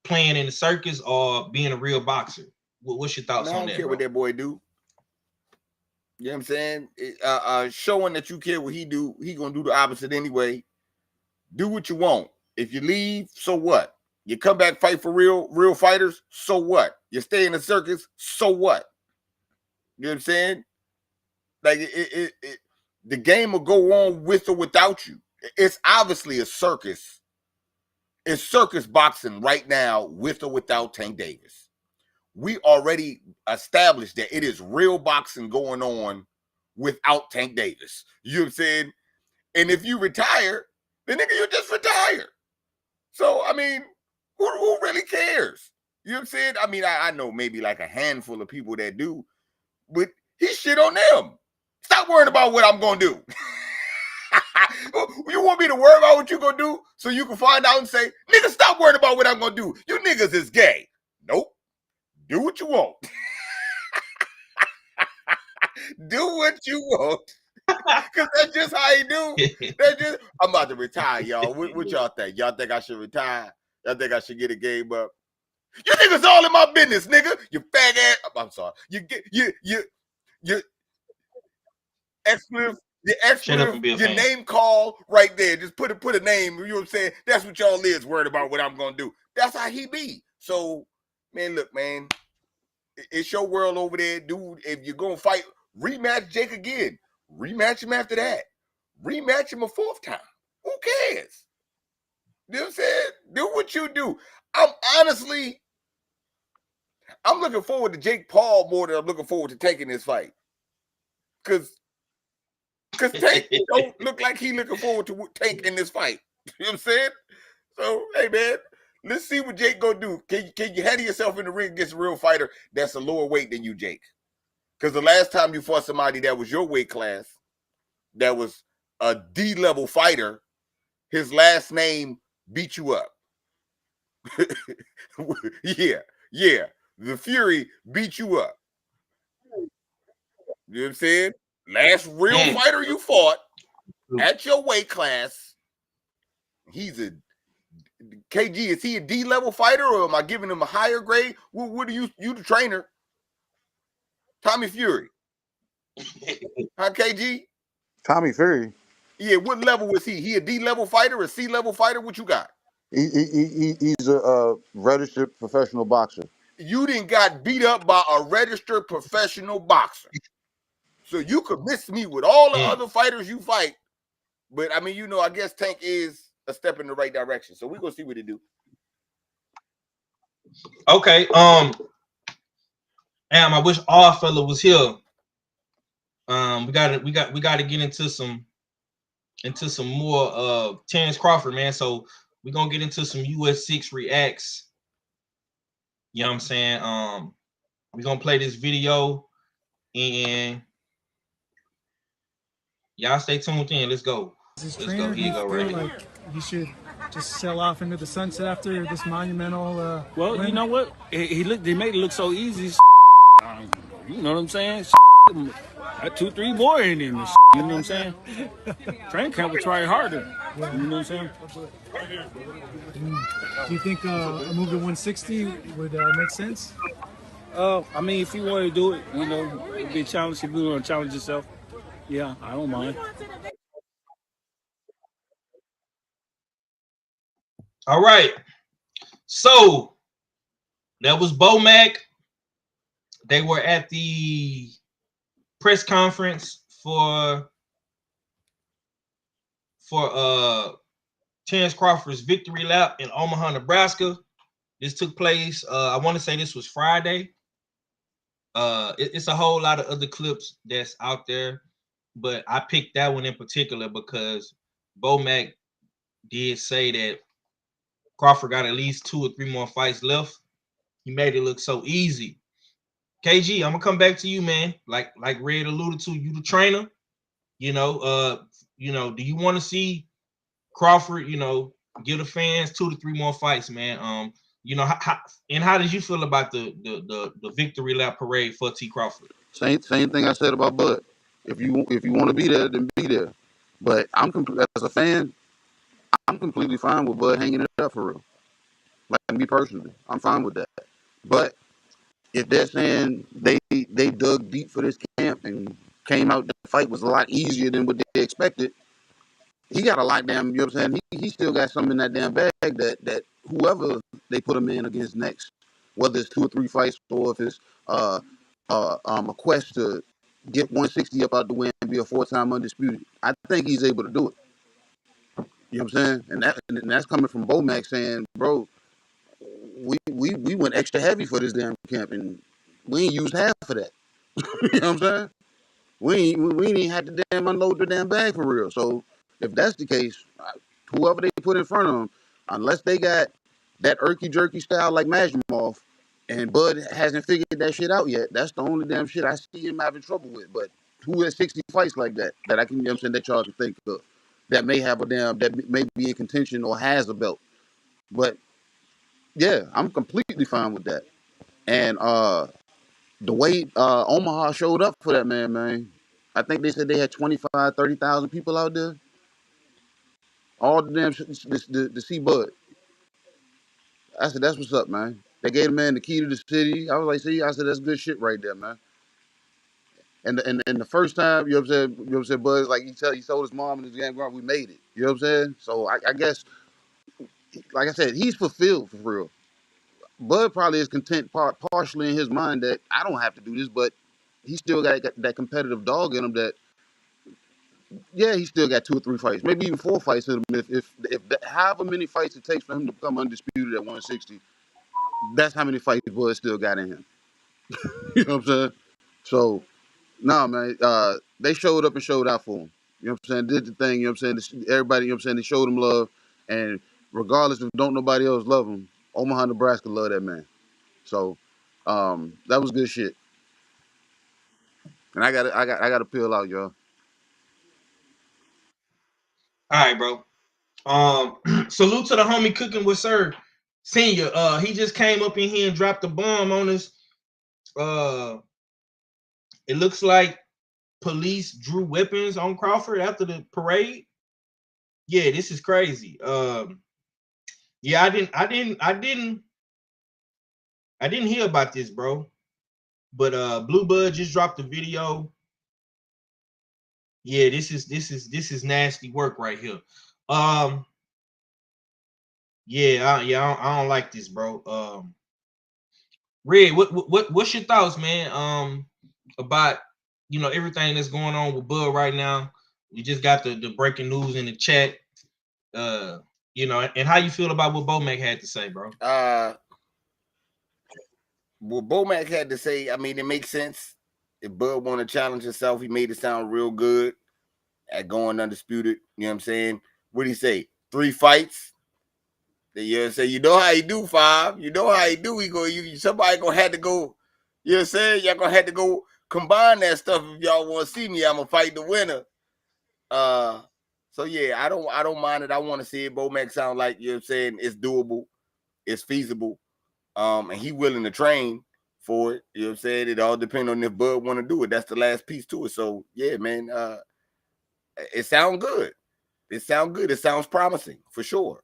playing in the circus or being a real boxer? What's your thoughts Man, I on don't that, care bro? what that boy do. You know what I'm saying? Showing that you care what he do, he gonna do the opposite anyway. Do what you want. If you leave, so what? You come back, fight for real fighters, so what? You stay in the circus, so what? You know what I'm saying? Like the game will go on with or without you. It's obviously a circus. It's circus boxing right now, with or without Tank Davis. We already established that it is real boxing going on without Tank Davis. You know what I'm saying? And if you retire, then nigga, you just retire. So, I mean, who really cares? You know what I'm saying? I mean, I know maybe like a handful of people that do, but he shit on them. Stop worrying about what I'm going to do. You want me to worry about what you going to do so you can find out and say, nigga, stop worrying about what I'm going to do. You niggas is gay. Nope. Do what you want. Do what you want. Because that's just how he do. I'm about to retire, y'all. What y'all think? Y'all think I should retire? Y'all think I should get a game up? You niggas all in my business, nigga. You fag ass. I'm sorry. You expletive, Shut up and be a your fan. name call right there. Just put a name. You know what I'm saying? That's what y'all is worried about what I'm gonna do. That's how he be. So, man, look, man. It's your world over there, dude. If you're gonna fight, rematch Jake again. Rematch him after that. Rematch him a fourth time. Who cares? You know what I'm saying? Do what you do. I'm looking forward to Jake Paul more than I'm looking forward to taking this fight. Because Tank don't look like he looking forward to Tank in this fight. You know what I'm saying? So, hey, man, let's see what Jake gonna do. Can you handle yourself in the ring against a real fighter that's a lower weight than you, Jake? Because the last time you fought somebody that was your weight class, that was a D-level fighter, his last name beat you up. Yeah. The Fury beat you up. You know what I'm saying? Last real fighter you fought at your weight class, he's a KG. Is he a D-level fighter, or am I giving him a higher grade? What are you the trainer? Tommy Fury. Huh, KG? Tommy Fury. Yeah, what level was he? He a D-level fighter, a C-level fighter? What you got? He's a registered professional boxer. You didn't got beat up by a registered professional boxer. So you could miss me with all the other fighters you fight. But I mean, I guess Tank is a step in the right direction. So we're gonna see what he do. Okay. I wish our fella was here. We gotta get into some more Terence Crawford, man. So we're gonna get into some US6 reacts. You know what I'm saying? We're gonna play this video, and Y'all stay tuned in. Let's go. His Let's go. trainer, do Here you you go feel right here. like he should just sail off into the sunset after this monumental Well, win? you know what? He made it look so easy. You know what I'm saying? Got 2-3 more in him. You know what I'm saying? Train camp will try harder. You know what I'm saying? Do you think a move to 160 would make sense? I mean, if you want to do it, you know, it'd be a challenge. If you want to challenge yourself, yeah, I don't mind. All right. So that was Bomac. They were at the press conference for Terence Crawford's victory lap in Omaha, Nebraska. This took place. I want to say this was Friday. It's a whole lot of other clips that's out there, but I picked that one in particular because Bomac did say that Crawford got at least 2 or 3 more fights left. He made it look so easy. KG, I'm gonna come back to you, man. Like Red alluded to, you the trainer. Do you want to see Crawford, give the fans 2 to 3 more fights, man? How did you feel about the victory lap parade for T. Crawford? Same thing I said about Bud. If you want to be there, then be there. But as a fan, I'm completely fine with Bud hanging it up for real. Like me personally, I'm fine with that. But if they're saying they dug deep for this camp and came out, the fight was a lot easier than what they expected. He got a lot damn. You know what I'm saying? He still got something in that damn bag that whoever they put him in against next, whether it's 2 or 3 fights or if it's a quest to get 160 up out the way and be a 4-time undisputed. I think he's able to do it. You know what I'm saying? And that's coming from Bomac saying, bro, we went extra heavy for this damn camp and we ain't used half of that. You know what I'm saying? We ain't even had to damn unload the damn bag for real. So if that's the case, whoever they put in front of them, unless they got that irky jerky style like Majimov, and Bud hasn't figured that shit out yet, that's the only damn shit I see him having trouble with. But who has 60 fights like that I can, you know what I'm saying, that y'all can think of that may have that may be in contention or has a belt. But yeah, I'm completely fine with that. And the way Omaha showed up for that man, I think they said they had 25, 30,000 people out there. All the damn to see Bud. I said, that's what's up, man. They gave the man the key to the city. I was like, see, I said, that's good shit right there, man. And the first time, you know what I'm saying, Bud's like he told his mom and his gang, we made it. You know what I'm saying? So I guess, like I said, he's fulfilled for real. Bud probably is content partially in his mind that I don't have to do this, but he still got that competitive dog in him that, yeah, he still got 2 or 3 fights, maybe even 4 fights in him. If however many fights it takes for him to become undisputed at 160, that's how many fights Bud still got in him. You know what I'm saying? So, nah, man, they showed up and showed out for him. You know what I'm saying? Did the thing, you know what I'm saying? Everybody, you know what I'm saying? They showed him love. And regardless if don't nobody else love him, Omaha, Nebraska love that man. So, that was good shit. And I got to peel out, y'all. All right, bro. Salute to the homie Cooking with Sir Senior. He just came up in here and dropped a bomb on us. It looks like police drew weapons on Crawford after the parade. Yeah, this is crazy. Yeah, I didn't hear about this, bro. But Blue Bud just dropped a video. Yeah, this is nasty work right here. Yeah, I don't like this, bro. Red, what's your thoughts, man? About everything that's going on with Bud right now. We just got the breaking news in the chat. And how you feel about what Bomac had to say, bro? What Bomac had to say, I mean, it makes sense. If Bud want to challenge himself, he made it sound real good at going undisputed. You know what I'm saying? What did he say? 3 fights. You say, you know how he do 5. You know how he do. Somebody gonna have to go. You know what I'm saying? Y'all gonna have to go combine that stuff if y'all want to see me. I'm gonna fight the winner. So yeah, I don't mind it. I want to see it. Bo Mac sound like, you know what I'm saying, it's doable, it's feasible. And he willing to train for it. You know what I'm saying? It all depends on if Bud want to do it. That's the last piece to it. So yeah, man, it sounds good. It sounds good. It sounds promising for sure.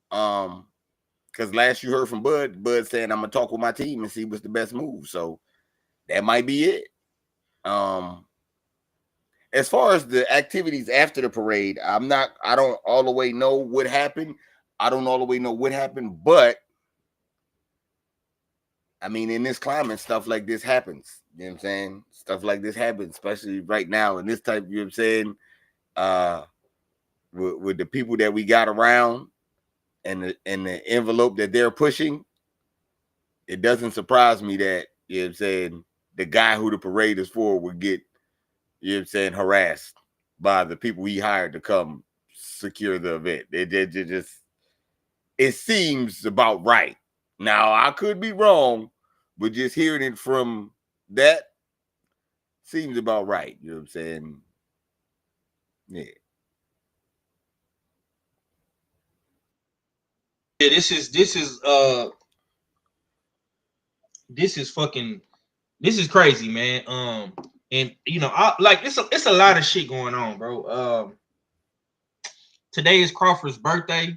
Because last you heard from Bud saying, I'm gonna talk with my team and see what's the best move. So that might be it. As far as the activities after the parade, I don't all the way know what happened. But I mean, in this climate, stuff like this happens. You know what I'm saying? Stuff like this happens, especially right now in this type, you know what I'm saying? With the people that we got around and the envelope that they're pushing, it doesn't surprise me that, you know what I'm saying, the guy who the parade is for would get, you know what I'm saying, harassed by the people he hired to come secure the event. It seems about right. Now, I could be wrong, but just hearing it from that seems about right. You know what I'm saying? Yeah. Yeah, this is crazy, man. And you know, it's a lot of shit going on, bro. Today is Crawford's birthday.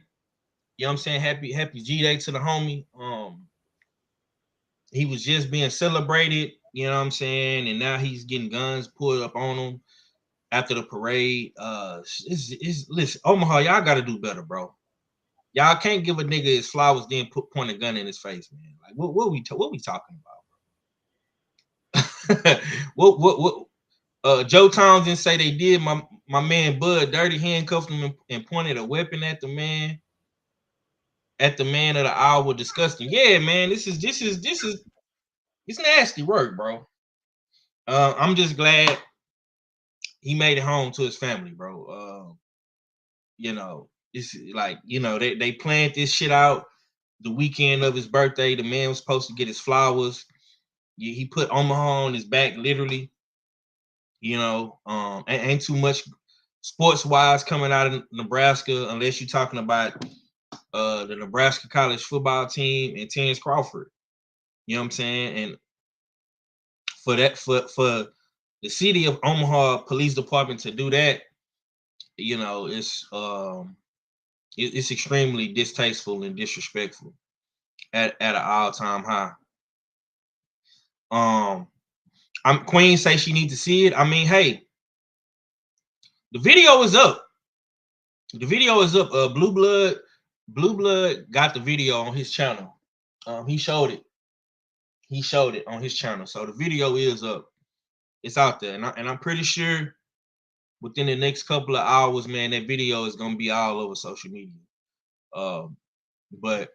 You know what I'm saying? Happy G-Day to the homie. He was just being celebrated, you know what I'm saying? And now he's getting guns pulled up on him after the parade. Listen, Omaha, y'all gotta do better, bro. Y'all can't give a nigga his flowers, then point a gun in his face, man. Like what we talking about? Joe Townsend say they did my man Bud dirty, handcuffed him and pointed a weapon at the man of the hour. Disgusting. Yeah, man, this is it's nasty work, bro. I'm just glad he made it home to his family, bro. You know, it's like, you know, they planned this shit out the weekend of his birthday. The man was supposed to get his flowers. He put Omaha on his back, literally. You know, ain't too much sports wise coming out of Nebraska unless you're talking about the Nebraska college football team and Terence Crawford. You know what I'm saying? And for the city of Omaha Police Department to do that, you know, it's extremely distasteful and disrespectful at an all-time high. Queen say she needs to see it. I mean, hey, the video is up. The video is up. Blue Blood got the video on his channel. He showed it. He showed it on his channel. So the video is up. It's out there, and I'm pretty sure within the next couple of hours, man, that video is gonna be all over social media. But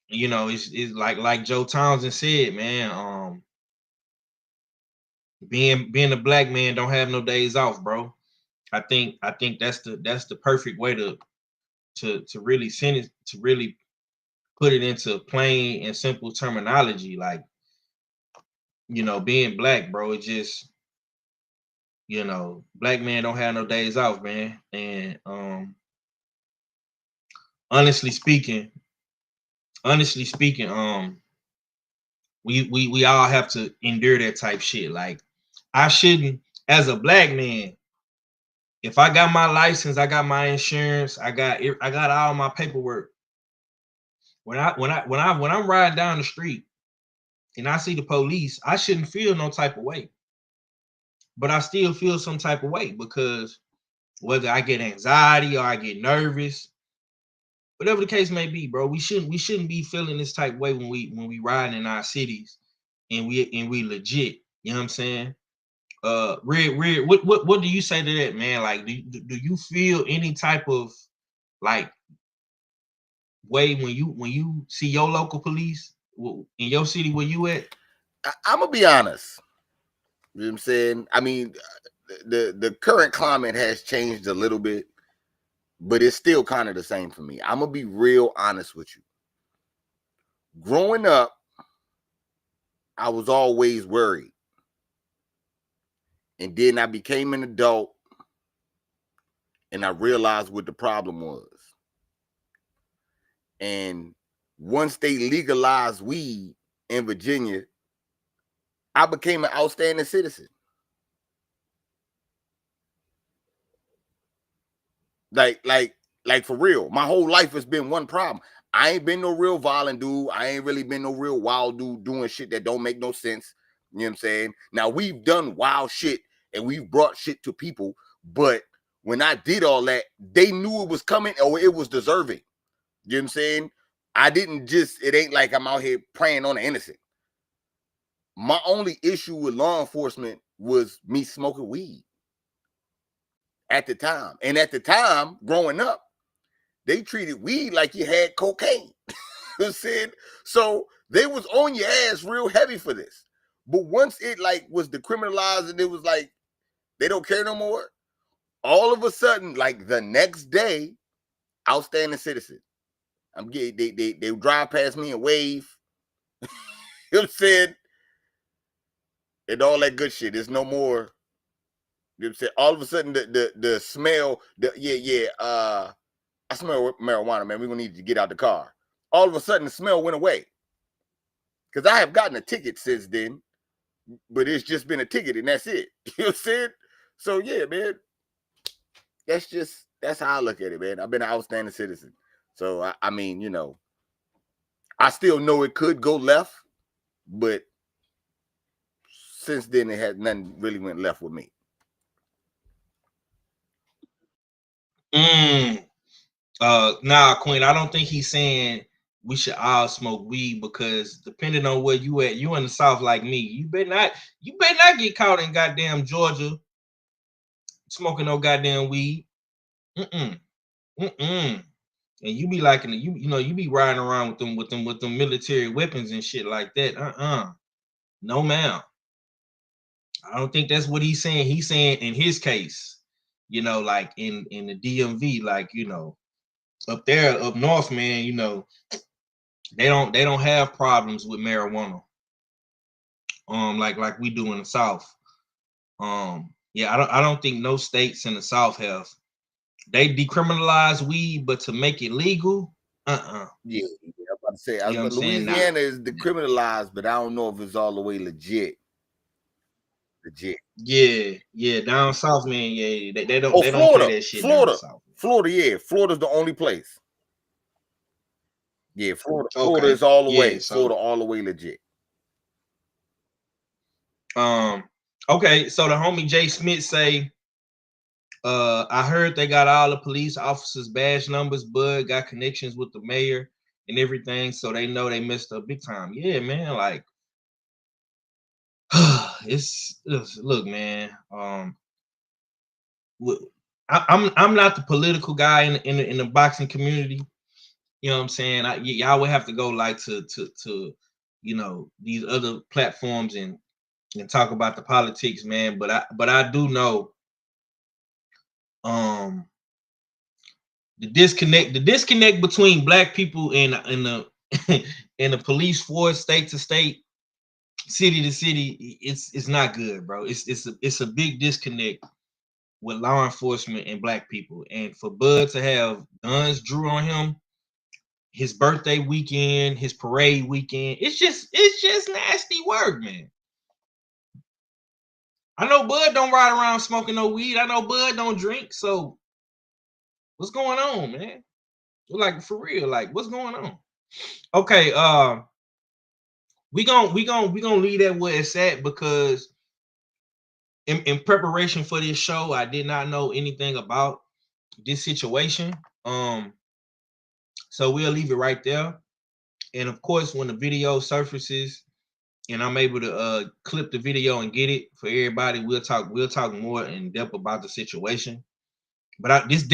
you know, it's like Joe Townsend said, man. Being a black man don't have no days off, bro. I think that's the perfect way to really send it, to really put it into plain and simple terminology. Like, you know, being black, bro, it just, you know, black man don't have no days off, man. And honestly speaking, we all have to endure that type shit. Like, I shouldn't, as a black man, if I got my license, I got my insurance, I got all my paperwork. When I'm riding down the street and I see the police, I shouldn't feel no type of way. But I still feel some type of way because whether I get anxiety or I get nervous, whatever the case may be, bro, we shouldn't be feeling this type of way when we riding in our cities and we legit. You know what I'm saying? Red, what do you say to that, man? Like, do you feel any type of like way when you see your local police in your city where you at? I'm gonna be honest. You know what I'm saying? I mean, the current climate has changed a little bit, but it's still kind of the same for me. I'm gonna be real honest with you. Growing up, I was always worried. And then I became an adult and I realized what the problem was. And once they legalized weed in Virginia, I became an outstanding citizen. Like for real. My whole life has been one problem. I ain't been no real violent dude. I ain't really been no real wild dude doing shit that don't make no sense. You know what I'm saying? Now, we've done wild shit and we've brought shit to people, but when I did all that, they knew it was coming or it was deserving. You know what I'm saying? I didn't just, it ain't like I'm out here preying on the innocent. My only issue with law enforcement was me smoking weed at the time. And at the time, growing up, they treated weed like you had cocaine. You know what I'm saying? So they was on your ass real heavy for this. But once it like was decriminalized and it was like, they don't care no more, all of a sudden, like the next day, outstanding citizen. I'm getting, they drive past me and wave. You know what I'm saying? And all that good shit. There's no more. You know what I'm saying? All of a sudden, the smell, I smell marijuana, man. We're gonna need to get out the car. All of a sudden, the smell went away. Because I have gotten a ticket since then, but it's just been a ticket and that's it. You know what I'm saying? So yeah, man. That's how I look at it, man. I've been an outstanding citizen. So I mean, you know, I still know it could go left, but since then it had nothing really went left with me. Nah, Queen, I don't think he's saying we should all smoke weed, because depending on where you at, you in the South like me, you better not get caught in goddamn Georgia smoking no goddamn weed. And you be liking it, you know, you be riding around with them military weapons and shit like that. No, ma'am. I don't think that's what he's saying. He's saying in his case, you know, like in the DMV, like, you know, up there, up north, man, you know, they don't have problems with marijuana. Like we do in the South. Yeah, I don't think no states in the South have. They decriminalize weed, but to make it legal, Yeah, I'm about to say, you know what I'm saying? Louisiana is decriminalized, but I don't know if it's all the way legit. Yeah, down south, man. Yeah, they don't Florida, play that shit down south. Florida, yeah, Florida's the only place. Yeah, Florida Okay. is all the Yeah, way. so- Florida all the way legit. Okay, so the homie Jay Smith say, I heard they got all the police officers' badge numbers. Bud got connections with the mayor and everything, so they know they messed up big time. Yeah, man. Like, it's look, man. I'm not the political guy in the boxing community. You know what I'm saying? Y'all would have to go like to you know, these other platforms and talk about the politics, man. But I do know the disconnect between black people and the and the police force, state to state, city to city, it's not good, bro. It's a big disconnect with law enforcement and black people. And for Bud to have guns drew on him, his birthday weekend, his parade weekend, it's just nasty work, man. I know Bud don't ride around smoking no weed. I know Bud don't drink. So what's going on, man? Like, for real, like, what's going on? Okay, we gonna leave that where it's at, because in preparation for this show, I did not know anything about this situation. So we'll leave it right there. And of course, when the video surfaces and I'm able to clip the video and get it for everybody, we'll talk more in depth about the situation. But this is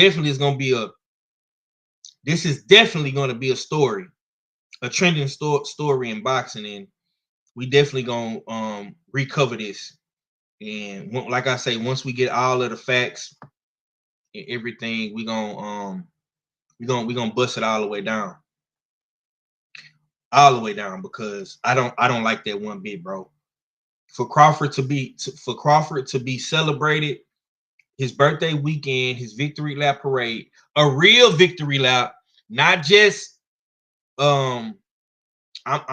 definitely going to be a story, a trending story in boxing, and we definitely gonna recover this. And like I say, once we get all of the facts and everything, we gonna bust it all the way down. Because I don't like that one bit, bro. For Crawford to be celebrated his birthday weekend, his victory lap parade, a real victory lap, not just I'm in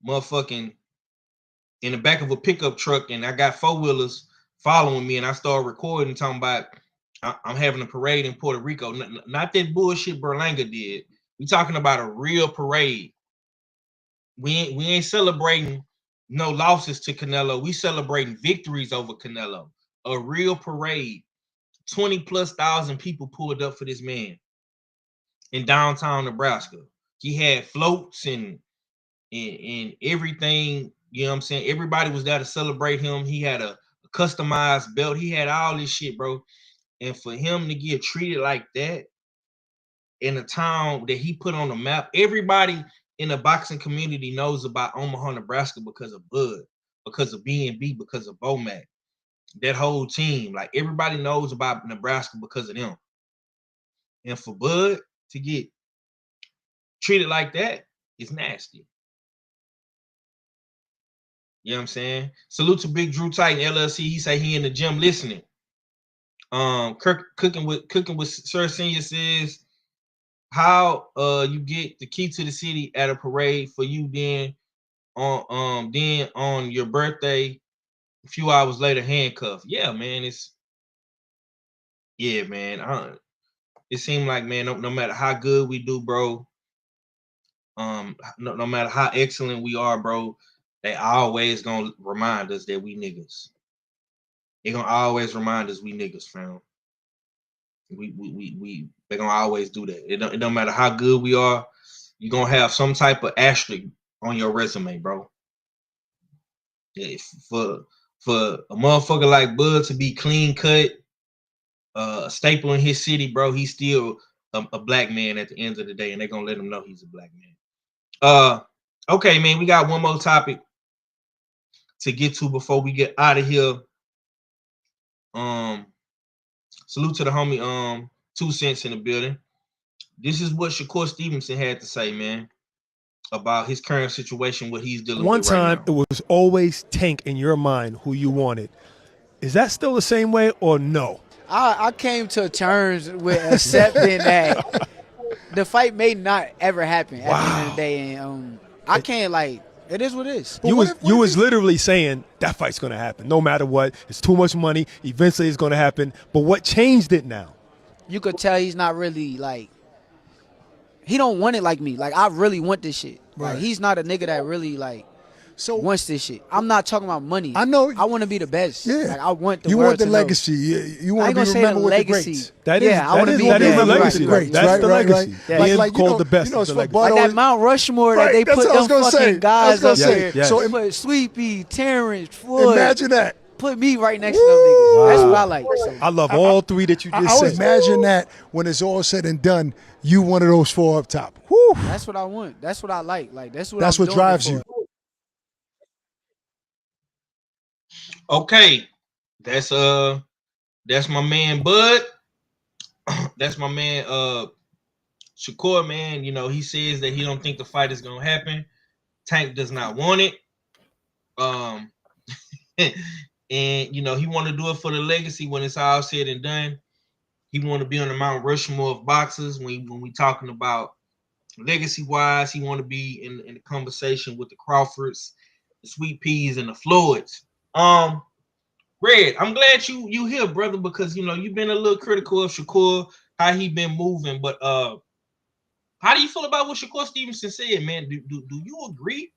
motherfucking in the back of a pickup truck, and I got four-wheelers following me, and I started recording, talking about I'm having a parade in Puerto Rico. Not that bullshit Berlanga did. We talking about a real parade. We ain't celebrating no losses to Canelo. We celebrating victories over Canelo. A real parade. 20,000+ people pulled up for this man in downtown Nebraska. He had floats and everything. You know what I'm saying? Everybody was there to celebrate him. He had a customized belt. He had all this shit, bro. And for him to get treated like that in a town that he put on the map, everybody in the boxing community knows about Omaha, Nebraska because of Bud, because of B&B, because of Bomac. That whole team, like everybody knows about Nebraska because of them. And for Bud to get treated like that is nasty. You know what I'm saying? Salute to Big Drew Titan LLC. He say he in the gym listening. Cooking with Sir Senior says, how you get the key to the city at a parade for you, then on your birthday a few hours later handcuffed. Yeah, man. It seemed like, man, no matter how good we do, bro, no matter how excellent we are, bro, they always gonna remind us that we niggas. They gonna always remind us we niggas, fam. They're gonna always do that. It don't matter how good we are, you're gonna have some type of asterisk on your resume, bro. Yeah, for a motherfucker like Bud to be clean cut, a staple in his city, bro, he's still a black man at the end of the day, and they're gonna let him know he's a black man. Okay, man, we got one more topic to get to before we get out of here. Salute to the homie 2 Cents in the building. This is what Shakur Stevenson had to say, man, about his current situation, what he's dealing with right now. One time, it was always Tank in your mind who you wanted. Is that still the same way or no? I came to terms with accepting that the fight may not ever happen at the end of the day, and I can't, like, it is what it is. You was literally saying that fight's gonna happen no matter what. It's too much money. Eventually, it's gonna happen. But what changed it now? You could tell he's not really, like, he don't want it like me. Like, I really want this shit. Right. Like, he's not a nigga that really, like, wants this shit. I'm not talking about money. I know. I want to be the best. Yeah. Like, I want the You world want the to legacy. Know. You want to be remembered with the greats. That is the legacy. Greats, that's right, the right, legacy. Right. Being like, called the best. Like that Mount Rushmore that they put them fucking guys up there. Yes. So put Sweepy, Terence, Floyd. Imagine that. Put me right next to them niggas. Wow. That's what I like. So, I love all three that you just said. I imagine that when it's all said and done, you one of those four up top. Whew. That's what I want. That's what I like. Like, that's what drives you. Okay, that's my man Bud. That's my man Shakur, man. You know, he says that he don't think the fight is gonna happen. Tank does not want it. And you know, he want to do it for the legacy when it's all said and done. He want to be on the Mount Rushmore of boxers when we talking about legacy wise. He want to be in the conversation with the Crawfords, the Sweet Peas, and the Floyds. Red, I'm glad you here, brother, because you know you've been a little critical of Shakur, how he been moving, but how do you feel about what Shakur Stevenson said, man? Do you agree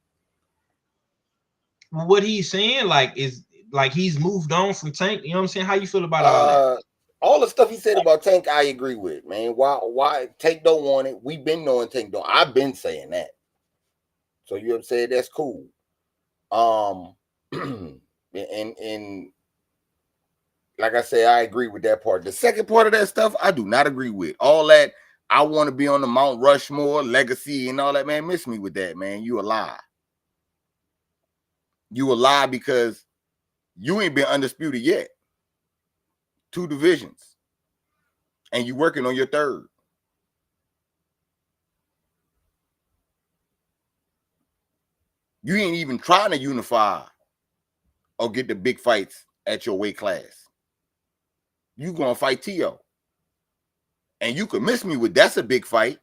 with what he's saying? Like, is like he's moved on from Tank? You know what I'm saying? How you feel about all that? All the stuff he said about Tank, I agree with, man. Why Tank don't want it? We've been knowing Tank don't. I've been saying that. So you know what I'm saying? That's cool. And like I say, I agree with that part. The second part of that stuff, I do not agree with. All that, I want to be on the Mount Rushmore, legacy, and all that, man. Miss me with that, man. You a lie. You a lie because you ain't been undisputed yet. 2 divisions. And you working on your 3rd. You ain't even trying to unify or get the big fights at your weight class. You gonna fight T.O. And you could miss me with that's a big fight.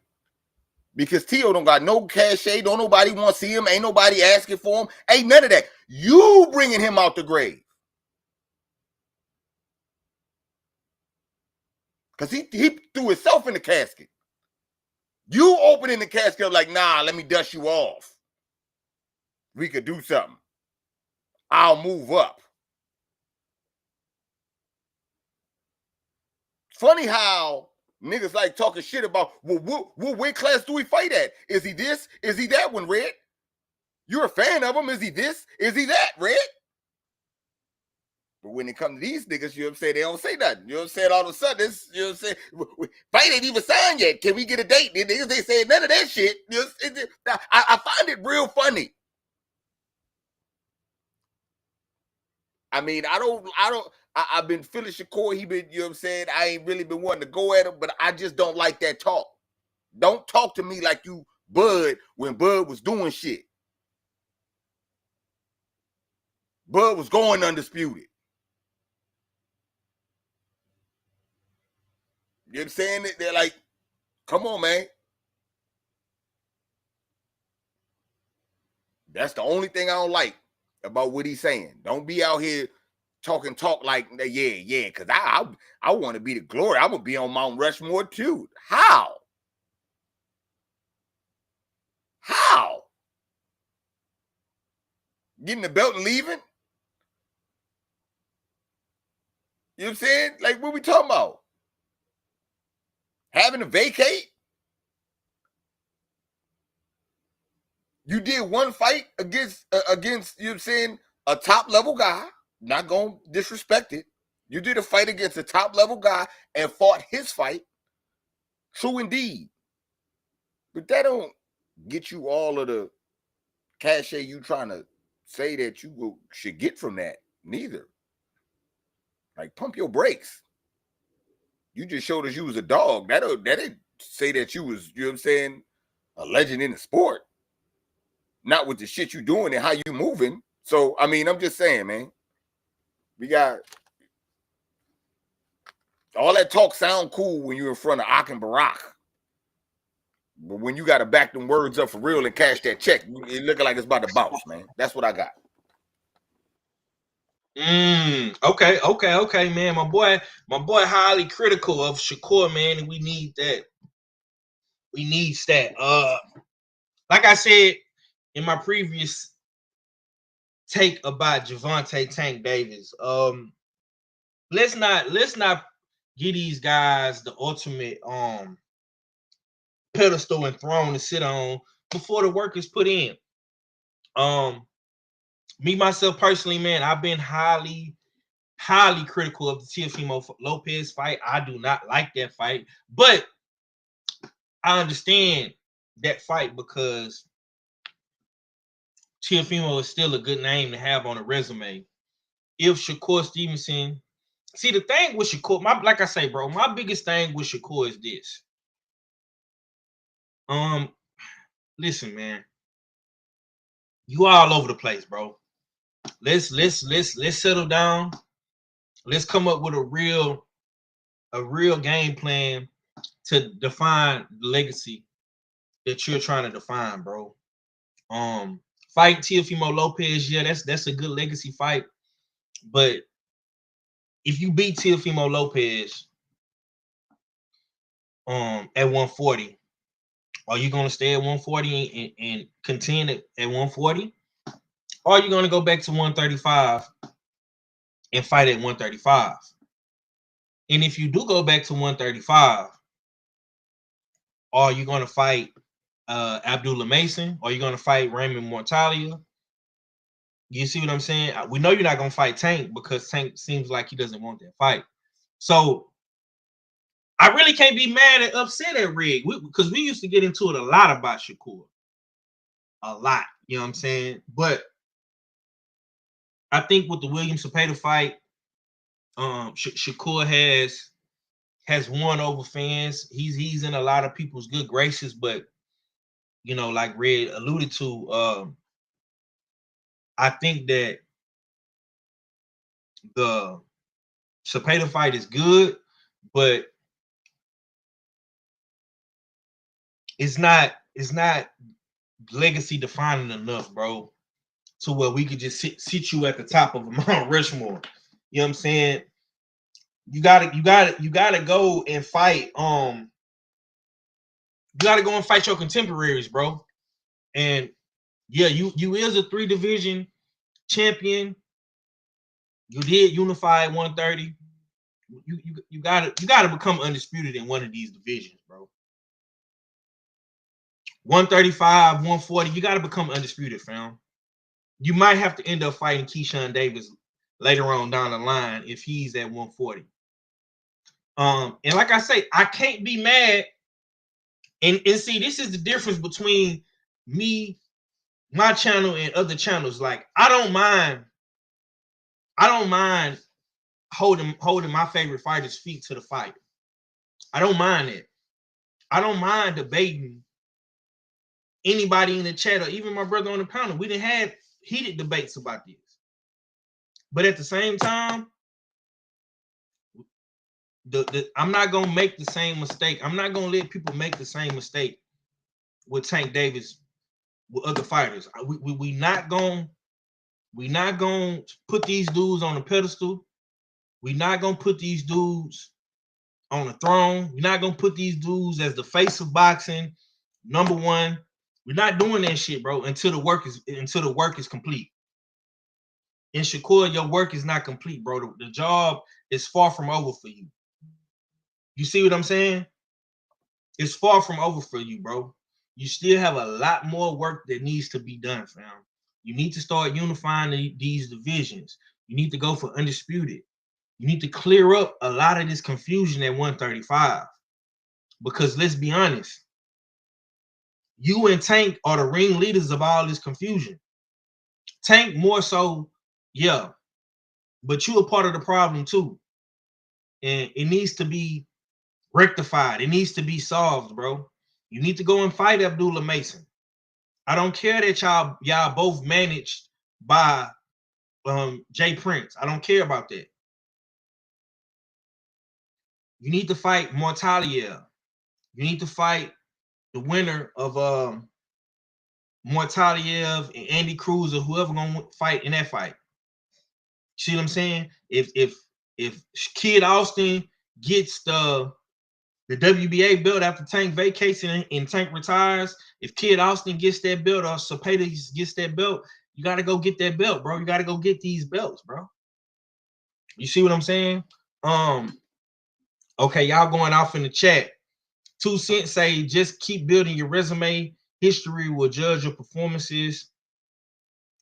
Because T.O. don't got no cachet. Don't nobody want to see him. Ain't nobody asking for him. Ain't none of that. You bringing him out the grave. Because he threw himself in the casket. You opening the casket up like, nah, let me dust you off. We could do something. I'll move up. Funny how niggas like talking shit about, well, what weight class do we fight at? Is he this? Is he that one, Red? You're a fan of him. Is he this? Is he that, Red? But when it comes to these niggas, you know what I'm saying, they don't say nothing. You know what I'm saying? All of a sudden, this, you know what I'm saying? Fight ain't even signed yet. Can we get a date? The niggas, they say none of that shit. You know, I find it real funny. I mean, I've been feeling Shakur. He been, you know what I'm saying? I ain't really been wanting to go at him, but I just don't like that talk. Don't talk to me like you Bud when Bud was doing shit. Bud was going undisputed. You know what I'm saying? They're like, come on, man. That's the only thing I don't like about what he's saying. Don't be out here talking talk like, yeah, because I want to be the glory. I'm going to be on Mount Rushmore too. How? How? Getting the belt and leaving? You know what I'm saying? Like, what we talking about? Having to vacate? You did one fight against, you know what I'm saying, a top-level guy. Not going to disrespect it. You did a fight against a top-level guy and fought his fight. True indeed. But that don't get you all of the cachet you trying to say that you should get from that. Neither. Like, pump your brakes. You just showed us you was a dog. That didn't say that you was, you know what I'm saying, a legend in the sport. Not with the shit you doing and how you moving. So, I mean, I'm just saying, man. We got all that talk sound cool when you're in front of Ak and Barack. But when you got to back them words up for real and cash that check, it looking like it's about to bounce, man. That's what I got. Okay, man. My boy highly critical of Shakur, man, and we need that. We need that. Like I said in my previous take about Javante Tank Davis, let's not give these guys the ultimate pedestal and throne to sit on before the work is put in. Me myself personally, man, I've been highly critical of the Teofimo Lopez fight. I do not like that fight, but I understand that fight because Teofimo is still a good name to have on a resume. If Shakur Stevenson, see the thing with Shakur, like I say, bro, my biggest thing with Shakur is this. Listen, man, you all over the place, bro. Let's settle down. Let's come up with a real game plan to define the legacy that you're trying to define, bro. Fight Teofimo Lopez, yeah, that's a good legacy fight. But if you beat Teofimo Lopez at 140, are you gonna stay at 140 and contend at 140? Or are you gonna go back to 135 and fight at 135? And if you do go back to 135, are you gonna fight Abdullah Mason? Or are you gonna fight Raymond Mortalia? You see what I'm saying? We know you're not gonna fight Tank because Tank seems like he doesn't want that fight. So I really can't be mad and upset at Rig because we used to get into it a lot about Shakur. A lot, you know what I'm saying? But I think with the William Cepeda fight, Shakur has won over fans. He's in a lot of people's good graces, but you know, like Red alluded to, I think that the Cepeda fight is good, but it's not legacy defining enough, bro, to where we could just sit you at the top of Mount Rushmore. You know what I'm saying? You gotta go and fight. You gotta go and fight your contemporaries, bro. And yeah, you is a 3 division champion. You did unify at 130. You gotta become undisputed in one of these divisions, bro. 135, 140, you gotta become undisputed, fam. You might have to end up fighting Keyshawn Davis later on down the line if he's at 140. And like I say, I can't be mad. And see, this is the difference between me, my channel, and other channels. Like, I don't mind holding my favorite fighter's feet to the fight. I don't mind it. I don't mind debating anybody in the chat or even my brother on the panel. We didn't have heated debates about this. But at the same time, I'm not gonna make the same mistake. I'm not gonna let people make the same mistake with Tank Davis with other fighters. We not gonna put these dudes on a pedestal. We're not gonna put these dudes on a throne. We're not gonna put these dudes as the face of boxing, number one. We're not doing that shit, bro, until the work is complete. And Shakur, your work is not complete, bro. The job is far from over for you. You see what I'm saying? It's far from over for you, bro. You still have a lot more work that needs to be done, fam. You need to start unifying these divisions. You need to go for undisputed. You need to clear up a lot of this confusion at 135. Because let's be honest, you and Tank are the ringleaders of all this confusion. Tank more so, yeah, but you are part of the problem too. And it needs to be rectified. It needs to be solved, bro. You need to go and fight Abdullah Mason. I don't care that y'all both managed by Jay Prince. I don't care about that. You need to fight Mortalia. You need to fight the winner of Mortaliev and Andy Cruz or whoever gonna fight in that fight. See what I'm saying? If Kid Austin gets the WBA belt after Tank vacates and Tank retires, if Kid Austin gets that belt or Cepeda gets that belt, you got to go get that belt, bro. You got to go get these belts, bro. You see what I'm saying? Okay, y'all going off in the chat. 2 Cents say, just keep building your resume. History will judge your performances.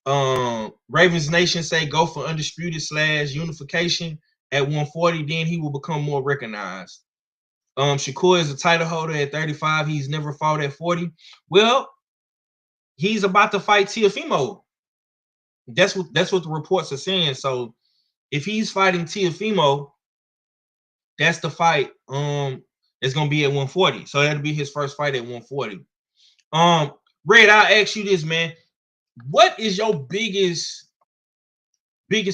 Ravens Nation say, go for undisputed / unification at 140. Then he will become more recognized. Shakur is a title holder at 35. He's never fought at 40. Well, he's about to fight Teofimo. That's what the reports are saying. So if he's fighting Teofimo, that's the fight. It's gonna be at 140. So that'll be his first fight at 140. Red, I'll ask you this, man. What is your biggest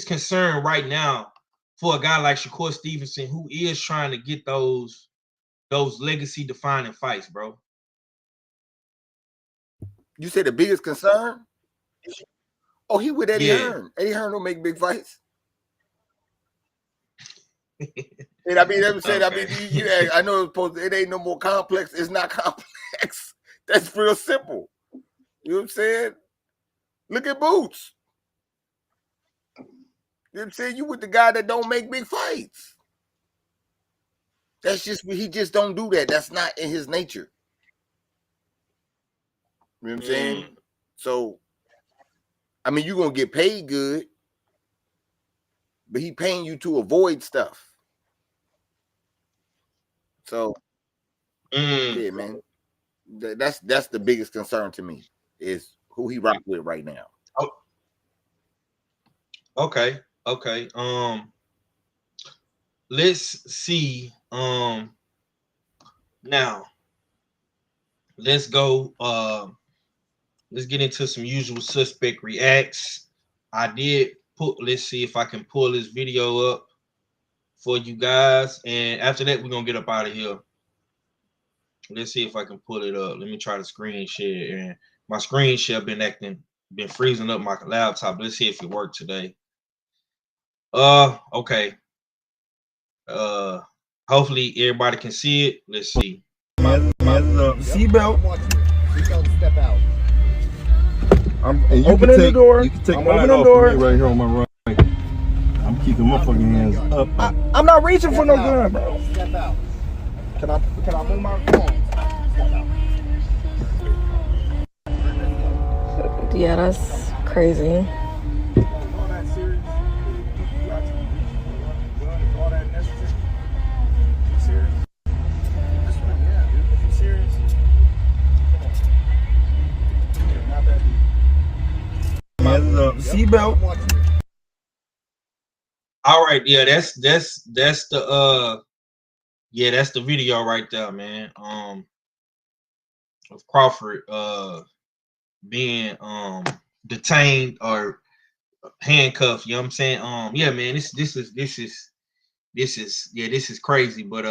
concern right now for a guy like Shakur Stevenson who is trying to get those legacy defining fights, bro? You say the biggest concern? Oh, he with Eddie Hearn. Eddie Hearn don't make big fights. And I mean, okay. I mean, I know it ain't no more complex. It's not complex. That's real simple. You know what I'm saying? Look at Boots. You know what I'm saying? You with the guy that don't make big fights. That's just, he just don't do that. That's not in his nature. You know what I'm saying? So, I mean, you're going to get paid good, but he paying you to avoid stuff. So, yeah, man. That's the biggest concern to me is who he rock with right now. Oh. Okay. Let's see. Now let's go. Let's get into some usual suspect reacts. I did let's see if I can pull this video up for you guys. And after that, we're gonna get up out of here. Let's see if I can pull it up. Let me try to screen share. And my screen share been freezing up my laptop. Let's see if it worked today. Okay. Hopefully everybody can see it. Let's see. Seatbelt. Step out. I'm opening the door. You can take I'm mine opening off the door. of me right here on my right. I'm keeping my fucking hands up. I'm not reaching for no gun, bro. Step out. Can I move my phone? Yeah, that's crazy. Seatbelt. All right, yeah, that's the yeah, that's the video right there, man. Of Crawford being detained or handcuffed, you know what I'm saying? Yeah, man, this is crazy, but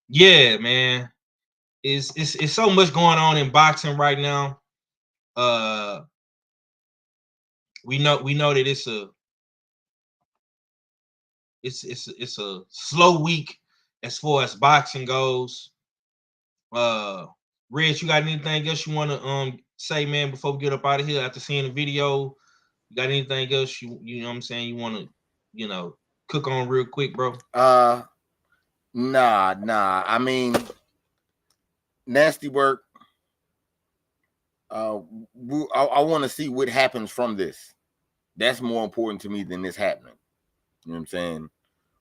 yeah, man, it's so much going on in boxing right now. We know that it's a slow week as far as boxing goes. Reg, you got anything else you want to say, man, before we get up out of here after seeing the video? You got anything else you know what I'm saying you want to cook on real quick, bro? Nah. I mean, nasty work. I want to see what happens from this. That's more important to me than this happening. You know what I'm saying?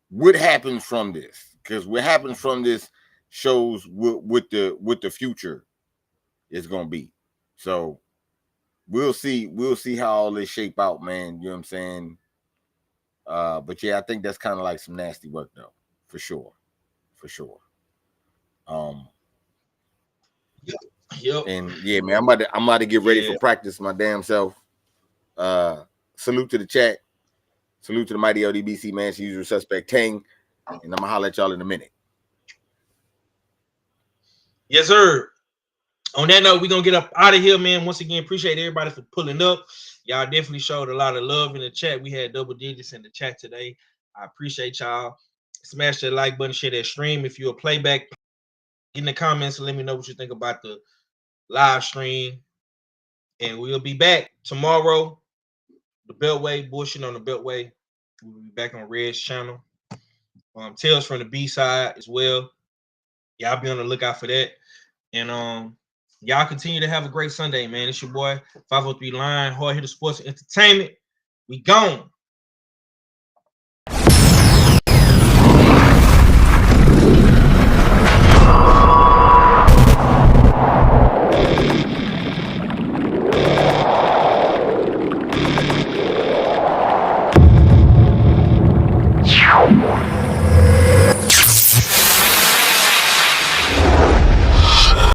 What happens from this? Because what happens from this shows what the future is gonna be. So we'll see how all this shape out, man. You know what I'm saying? But yeah, I think that's kind of like some nasty work though, for sure. Yep. And yeah, man, I'm about to get ready for practice my damn self. Salute to the chat. Salute to the mighty LDBC, man. It's usual suspect Tang. And I'm gonna holler at y'all in a minute. Yes, sir. On that note, we're gonna get up out of here, man. Once again, appreciate everybody for pulling up. Y'all definitely showed a lot of love in the chat. We had double digits in the chat today. I appreciate y'all. Smash that like button, share that stream. If you're a playback, in the comments and let me know what you think about the live stream. And we'll be back tomorrow. The Beltway, bullshit on the Beltway. We'll be back on Red's channel. Tales from the B-side as well. Y'all be on the lookout for that. And y'all continue to have a great Sunday, man. It's your boy 503 Line, Hard Hitter Sports and Entertainment. We gone.